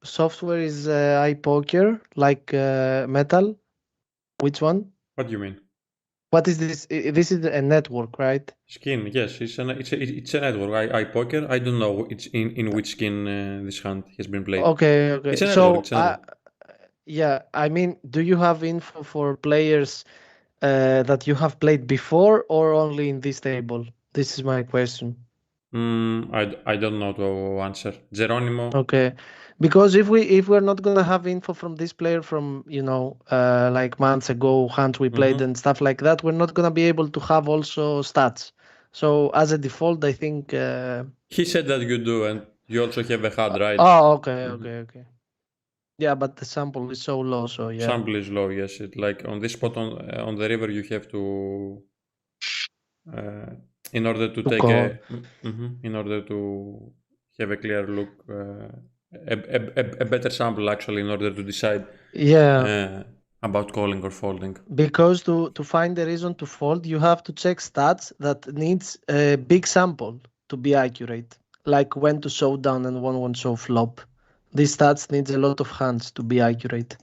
Speaker 4: software is iPoker, like Metal? Which one?
Speaker 3: What do you mean?
Speaker 4: What is this? This is a network, right?
Speaker 3: Skin, yes, it's a network. iPoker. I don't know in which skin this hand has been played.
Speaker 4: Okay.
Speaker 3: It's a network.
Speaker 4: Yeah, I mean, do you have info for players that you have played before, or only in this table? This is my question.
Speaker 3: I don't know to answer. Geronimo.
Speaker 4: Okay, because if we're not gonna have info from this player from like months ago, hands we played and stuff like that, we're not gonna be able to have also stats. So as a default, I think
Speaker 3: he said that you do, and you also have a HUD, right?
Speaker 4: Oh, okay. Yeah, but the sample is so low, so yeah.
Speaker 3: Sample is low, yes. Like on this spot on the river, you have to in order to take in order to have a clear look, a better sample actually, in order to decide about calling or folding.
Speaker 4: Because to find the reason to fold, you have to check stats that needs a big sample to be accurate, like when to showdown and when show flop. These stats needs a lot of hands to be accurate.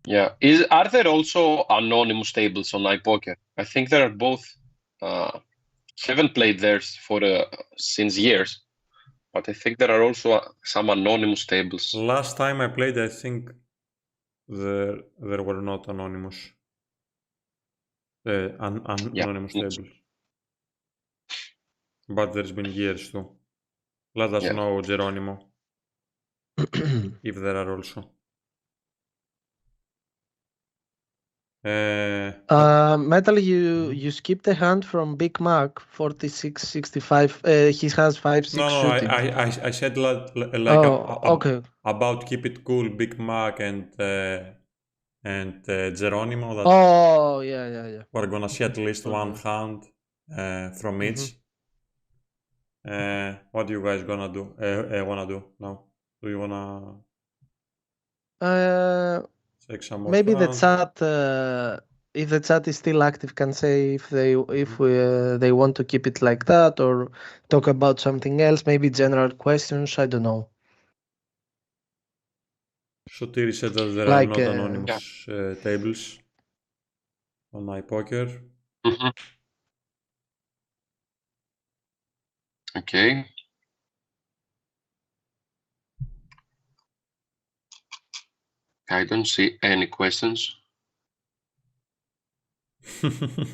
Speaker 5: Yeah. Are there also anonymous tables on iPoker? I think there are both. Haven't played theirs for since years, but I think there are also some anonymous tables.
Speaker 3: Last time I played, I think there were not anonymous anonymous tables, but there's been years too. Let us know, Geronimo, if there are also.
Speaker 4: Metal, you skipped a hand from Big Mac 4665. He has 5-6 shooting.
Speaker 3: I said like
Speaker 4: okay.
Speaker 3: about keep it cool, Big Mac, and and Geronimo that
Speaker 4: Oh, yeah.
Speaker 3: we're gonna see at least one
Speaker 4: Mhm.
Speaker 3: hand from each. What do you guys wanna do now? Do you wanna
Speaker 4: Uh,
Speaker 3: check some more
Speaker 4: maybe the
Speaker 3: hands?
Speaker 4: chat, if the chat is still active, can say if they want to keep it like that or talk about something else. Maybe general questions. I don't know.
Speaker 3: Sotiri said that there are
Speaker 4: Like,
Speaker 3: not anonymous tables on my poker.
Speaker 5: Mhm. Okay. I don't see any questions.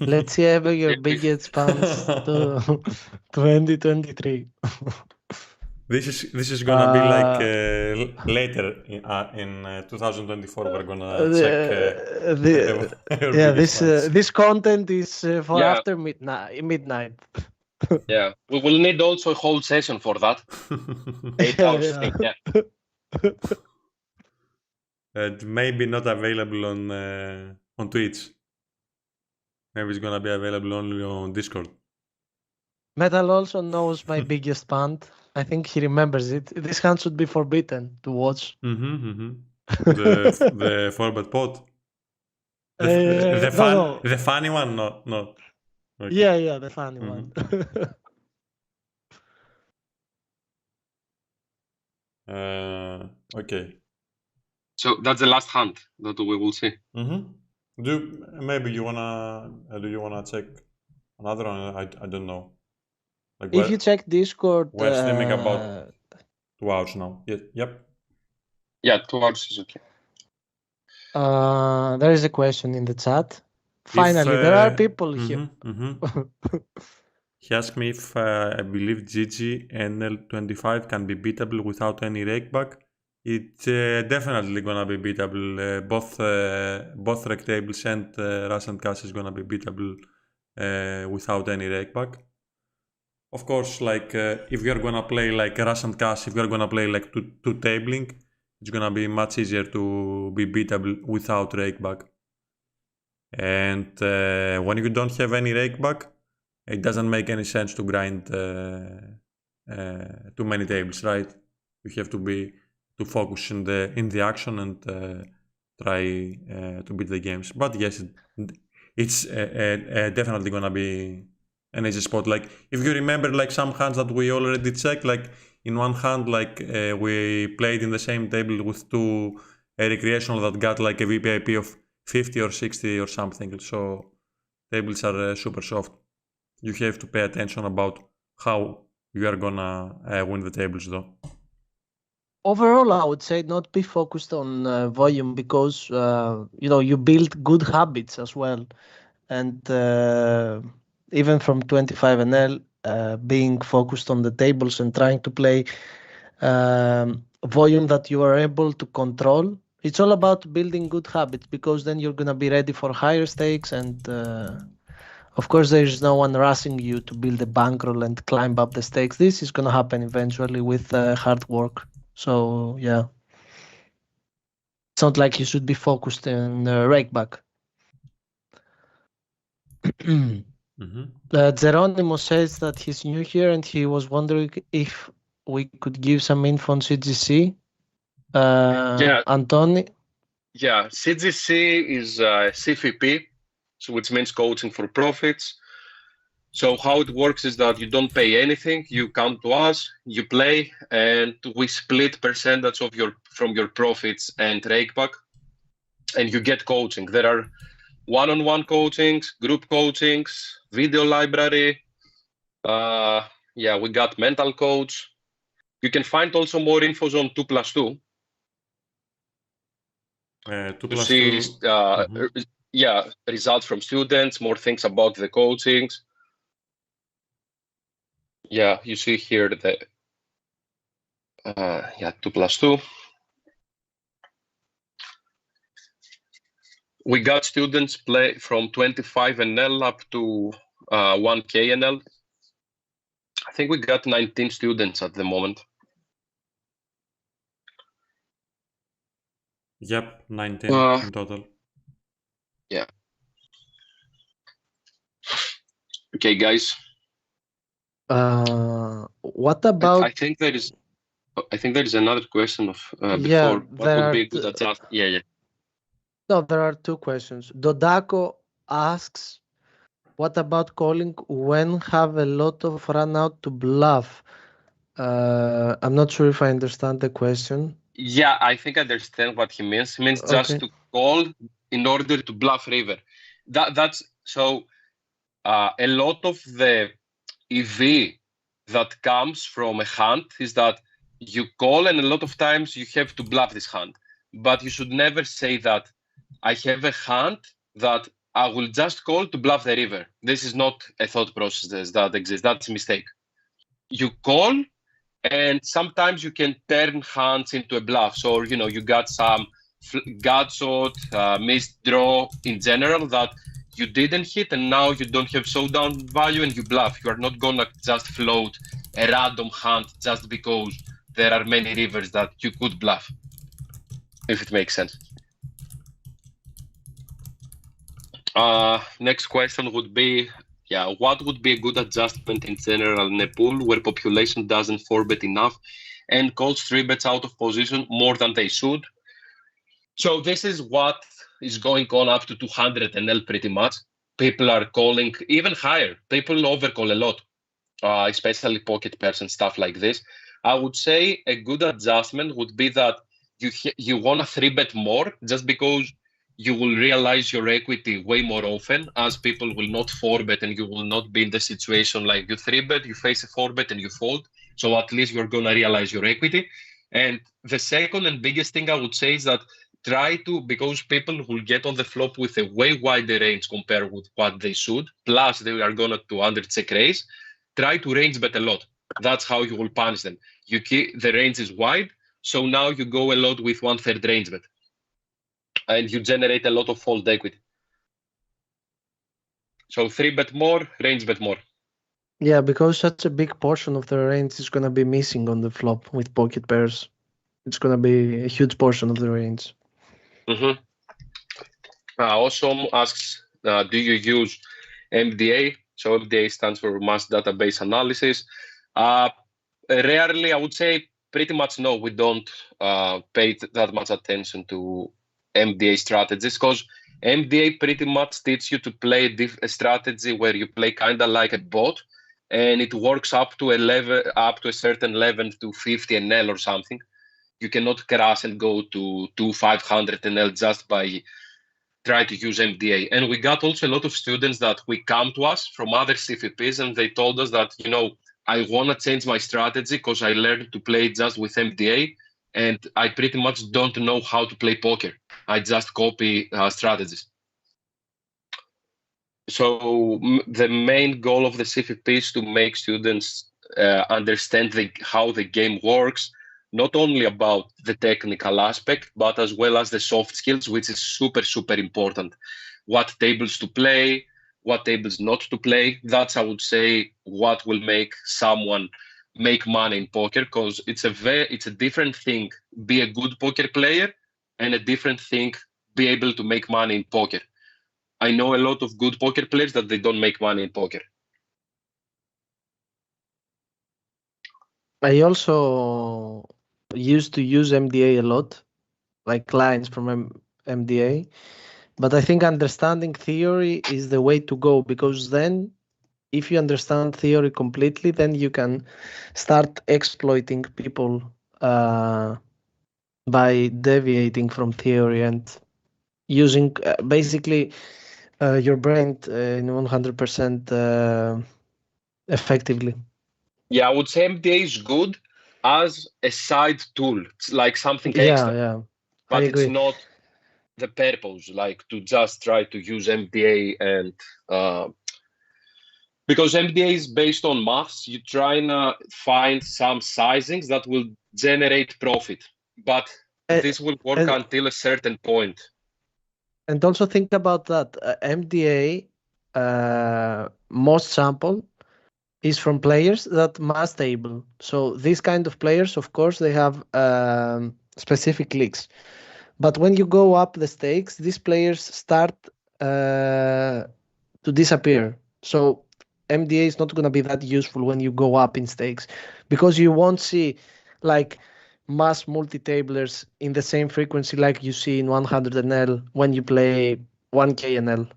Speaker 4: let's see ever your biggest funds to 2023.
Speaker 3: This is gonna be like later in 2024. We're gonna check your
Speaker 4: Yeah,
Speaker 3: biggest funds.
Speaker 4: this content is for
Speaker 5: Yeah.
Speaker 4: after midnight.
Speaker 5: Yeah, we will need also a whole session for that. 8 hours thing. Yeah.
Speaker 3: And maybe not available on Twitch. Maybe it's gonna be available only on Discord.
Speaker 4: Metal also knows my biggest fund. I think he remembers it. This hand should be forbidden to watch.
Speaker 3: The forbet pot.
Speaker 4: No.
Speaker 3: The funny one, no. Okay.
Speaker 4: Yeah, the funny one.
Speaker 3: Okay.
Speaker 5: So that's the last hand that we will see.
Speaker 3: Maybe you wanna do you wanna check another one? I don't know. Like
Speaker 4: If you check Discord,
Speaker 3: we're streaming about 2 hours now. Yep.
Speaker 5: Yeah, 2 hours is okay.
Speaker 4: there is a question in the chat. Finally, there are people here.
Speaker 3: He asked me if I believe GG NL25 can be beatable without any rakeback. It's definitely gonna be beatable. Both rake tables and Russian cash is gonna be beatable without any rakeback. Of course, like if you're gonna play like Russian cash, if you're gonna play like two tabling, it's gonna be much easier to be beatable without rakeback. And when you don't have any rakeback, it doesn't make any sense to grind too many tables, right? You have to focus in the action and try to beat the games. But yes, it's definitely gonna be an easy spot. Like if you remember, like some hands that we already checked, like in one hand, like we played in the same table with two recreational that got like a VPIP of 50 or 60 or something. So tables are super soft. You have to pay attention about how you are gonna win the tables though.
Speaker 4: Overall, I would say not be focused on volume because you build good habits as well, and even from 25NL, being focused on the tables and trying to play volume that you are able to control. It's all about building good habits because then you're gonna be ready for higher stakes, and of course there is no one rushing you to build a bankroll and climb up the stakes. This is gonna happen eventually with hard work. So yeah, it's not like you should be focused in rakeback. Geronimo says that he's new here and he was wondering if we could give some info on CGC.
Speaker 5: Yeah.
Speaker 4: Antoni?
Speaker 5: Yeah, CGC is CFP, so which means coaching for profits. So how it works is that you don't pay anything. You come to us, you play, and we split percentage from your profits and rakeback, and you get coaching. There are one-on-one coachings, group coachings, video library. We got mental coach. You can find also more info on 2+2.
Speaker 3: 2+2.
Speaker 5: Results from students, more things about the coachings. Yeah, you see here the 2+2. We got students play from 25 NL up to 1K NL. I think we got 19 students at the moment.
Speaker 3: Yep, 19 in total.
Speaker 5: Yeah. Okay, guys.
Speaker 4: What
Speaker 5: I
Speaker 4: about?
Speaker 5: think there is. I think there is another question of
Speaker 4: Yeah,
Speaker 5: before. What
Speaker 4: there
Speaker 5: would
Speaker 4: are
Speaker 5: be a good adjustment? Yeah.
Speaker 4: no, there are two questions. Dodako asks, what about calling when have a lot of run out to bluff? I'm not sure if I understand the question.
Speaker 5: Yeah, I think I understand what he means. He means just
Speaker 4: Okay.
Speaker 5: to call in order to bluff river. That's so. A lot of the EV that comes from a hand is that you call, and a lot of times you have to bluff this hand. But you should never say that I have a hand that I will just call to bluff the river. This is not a thought process that exists. That's a mistake. You call, and sometimes you can turn hands into a bluff. So you got some gut shot, missed draw in general that you didn't hit, and now you don't have showdown value, and you bluff. You are not gonna just float a random hand just because there are many rivers that you could bluff, if it makes sense. Next question would be, what would be a good adjustment in general in a pool where population doesn't 4-bet enough and calls 3-bets out of position more than they should? So this is what is going on up to 200 NL pretty much. People are calling even higher. People overcall a lot, especially pocket pairs and stuff like this. I would say a good adjustment would be that you want to 3-bet more just because you will realize your equity way more often, as people will not 4-bet and you will not be in the situation like you 3-bet, you face a 4-bet and you fold. So at least you're going to realize your equity. And the second and biggest thing I would say is that try to, because people will get on the flop with a way wider range compared with what they should, plus they are going to under check raise, try to range bet a lot. That's how you will punish them. You keep the range is wide, so now you go a lot with 1/3 range bet, and you generate a lot of fold equity. So 3-bet more, range bet more.
Speaker 4: Yeah, because such a big portion of the range is gonna be missing on the flop with pocket pairs. It's gonna be a huge portion of the range.
Speaker 5: Mm-hmm. Also asks, do you use MDA? So MDA stands for Mass Database Analysis. Rarely, I would say pretty much no, we don't pay that much attention to MDA strategies, because MDA pretty much teaches you to play a strategy where you play kind of like a bot, and it works up to a certain level to 50 NL or something. You cannot crash and go to 500 NL just by try to use MDA. And we got also a lot of students that we come to us from other CFPs, and they told us that, I want to change my strategy because I learned to play just with MDA, and I pretty much don't know how to play poker. I just copy strategies. So the main goal of the CFP is to make students understand how the game works, not only about the technical aspect, but as well as the soft skills, which is super, super important. What tables to play, what tables not to play. That's, I would say, what will make someone make money in poker, because it's a different thing, be a good poker player, and a different thing, be able to make money in poker. I know a lot of good poker players that they don't make money in poker.
Speaker 4: I also used to use MDA a lot, like clients from MDA, but I think understanding theory is the way to go, because then if you understand theory completely, then you can start exploiting people by deviating from theory and using basically your brain in 100% effectively.
Speaker 5: Yeah, I would say MDA is good as a side tool. It's like something extra.
Speaker 4: Yeah,
Speaker 5: but
Speaker 4: I agree.
Speaker 5: It's not the purpose, like to just try to use MDA and because MDA is based on maths, you try and find some sizings that will generate profit, but this will work until a certain point.
Speaker 4: And also think about that MDA most sample is from players that mass table. So these kind of players, of course, they have specific leagues. But when you go up the stakes, these players start to disappear. So MDA is not going to be that useful when you go up in stakes, because you won't see like mass multi-tablers in the same frequency like you see in 100 NL when you play 1K NL.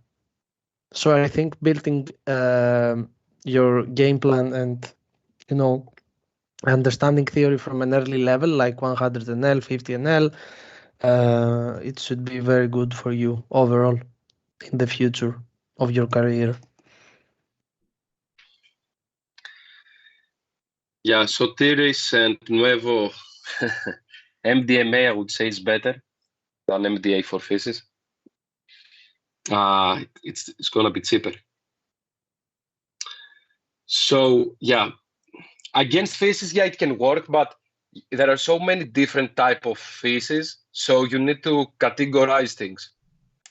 Speaker 4: So I think building your game plan and, you know, understanding theory from an early level like 100 NL, 50 NL, it should be very good for you overall in the future of your career.
Speaker 5: Yeah, Sotiris and Nuevo MDMA, I would say, is better than MDA for Faces. It's gonna be cheaper. So yeah, against Faces, yeah, it can work, but there are so many different type of Faces, so you need to categorize things.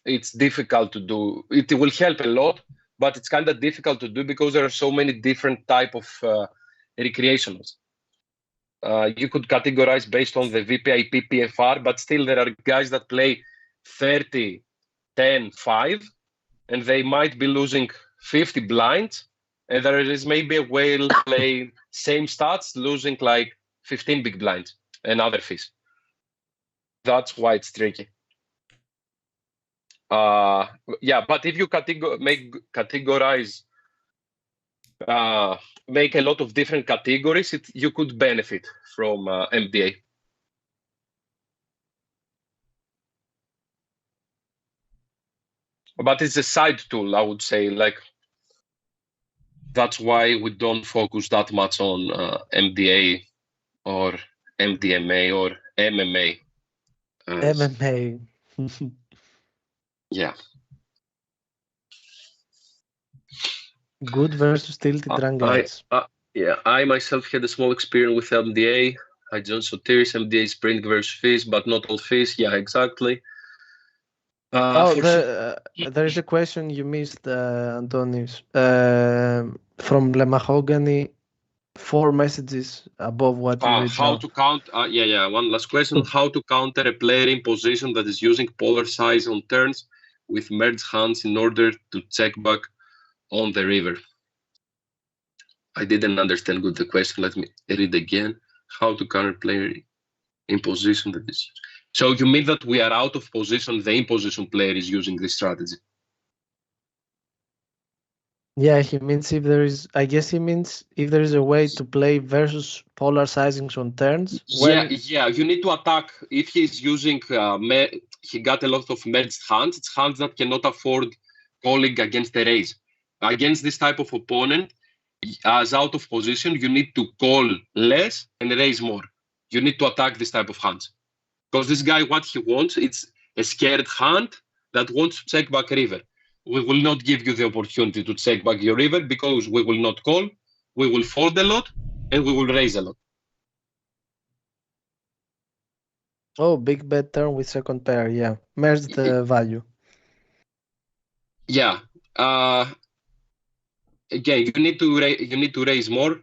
Speaker 5: It's difficult to do. It will help a lot, but it's kind of difficult to do because there are so many different type of recreationals. You could categorize based on the VPIP PFR, but still there are guys that play 30, 10, 5, and they might be losing 50 blinds, and there is maybe a whale playing same stats, losing like 15 big blinds and other fees. That's why it's tricky. Yeah, but if you categorize, make a lot of different categories, you could benefit from MDA. But it's a side tool, I would say. Like, that's why we don't focus that much on MDA or MDMA or MMA.
Speaker 4: MMA.
Speaker 5: Yeah.
Speaker 4: Good versus tilted ranglets.
Speaker 5: Yeah, I myself had a small experience with MDA. I joined Sotiris MDA Sprint versus Fizz, but not all Fizz. Yeah, exactly.
Speaker 4: There is a question you missed, Antonis, from Le Mahogany. 4 messages above what you read
Speaker 5: how
Speaker 4: now.
Speaker 5: to count? One last question. How to counter a player in position that is using polar size on turns with merged hands in order to check back on the river? I didn't understand good the question. Let me read again. How to counter player in position that is. So you mean that we are out of position, the in position player is using this strategy?
Speaker 4: Yeah, he means if there is, I guess he means if there is a way to play versus polar sizings on turns.
Speaker 5: Yeah, you need to attack. If he's using, he got a lot of merged hands, it's hands that cannot afford calling against the raise. Against this type of opponent, as out of position, you need to call less and raise more. You need to attack this type of hands. Because this guy, what he wants, it's a scared hand that wants to check back river. We will not give you the opportunity to check back your river because we will not call, we will fold a lot, and we will raise a lot.
Speaker 4: Oh, big bet turn with second pair, yeah. Merged value.
Speaker 5: Yeah. Again, you need to raise more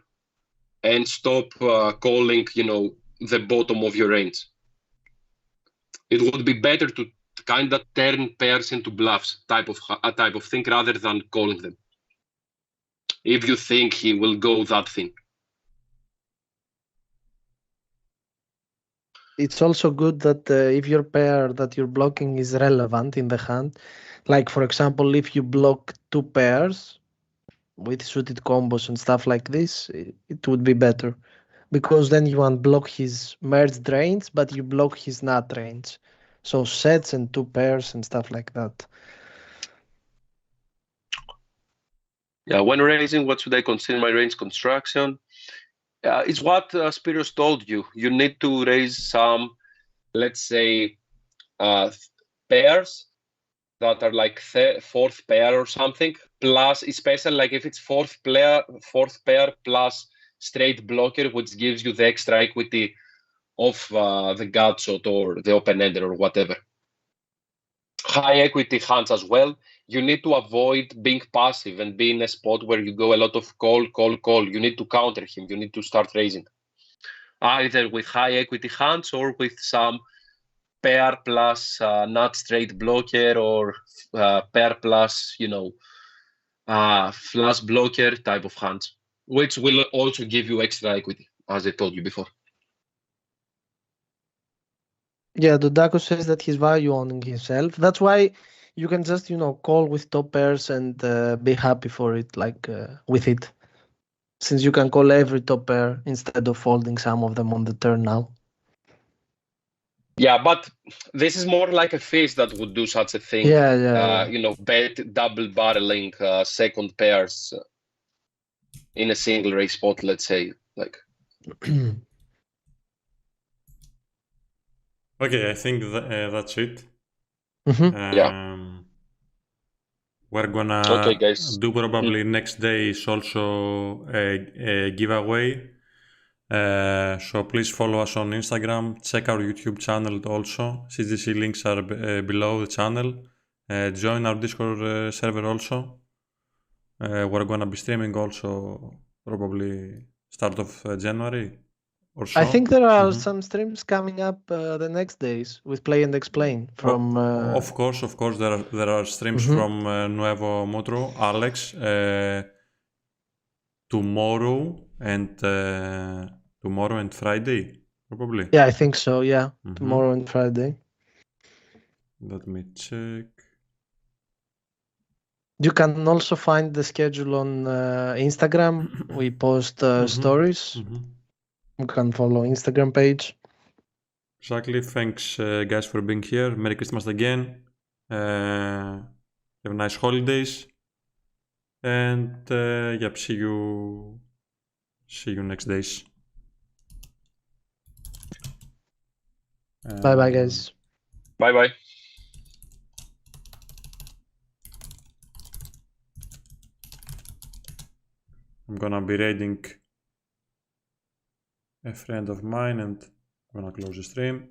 Speaker 5: and stop calling, the bottom of your range. It would be better to kind of turn pairs into bluffs type of thing rather than calling them. If you think he will go that thing.
Speaker 4: It's also good that if your pair that you're blocking is relevant in the hand, like for example, if you block 2 pairs with suited combos and stuff like this, it would be better. Because then you unblock his merged range, but you block his nut range. So sets and 2 pairs and stuff like that.
Speaker 5: Yeah, when raising, what should I consider my range construction? It's what Spiros told you. You need to raise some, let's say, pairs that are like fourth pair or something, plus, especially like if it's fourth pair plus straight blocker, which gives you the extra equity of the gut shot or the open-ender or whatever. High equity hands as well. You need to avoid being passive and be in a spot where you go a lot of call. You need to counter him. You need to start raising. Either with high equity hands or with some pair plus not straight blocker or pair plus, flush blocker type of hands, which will also give you extra equity, as I told you before.
Speaker 4: Yeah, Dodako says that he's value owning himself. That's why you can just, call with top pairs and be happy for it, with it. Since you can call every top pair instead of folding some of them on the turn now.
Speaker 5: Yeah, but this is more like a fish that would do such a thing.
Speaker 4: Yeah.
Speaker 5: Bet double barreling second pairs in a single race spot, let's say.
Speaker 3: Okay, I think that's it.
Speaker 5: Yeah.
Speaker 3: We're gonna
Speaker 5: Okay, guys.
Speaker 3: do probably next day is also a giveaway. So please follow us on Instagram, check our YouTube channel also. CGC links are below the channel. Join our Discord server also. We're gonna be streaming also probably start of January or so.
Speaker 4: I think there are some streams coming up the next days with Play and Explain from.
Speaker 3: Of course, there are streams from Nuevo Motro, Alex, tomorrow and Friday, probably.
Speaker 4: Yeah, I think so. Yeah, tomorrow and Friday.
Speaker 3: Let me check.
Speaker 4: You can also find the schedule on Instagram. We post stories. You can follow Instagram page.
Speaker 3: Exactly. Thanks, guys, for being here. Merry Christmas again. Have nice holidays. And yep, see you next days.
Speaker 4: Bye bye, guys.
Speaker 5: Bye bye.
Speaker 3: I'm gonna be raiding a friend of mine and I'm gonna close the stream.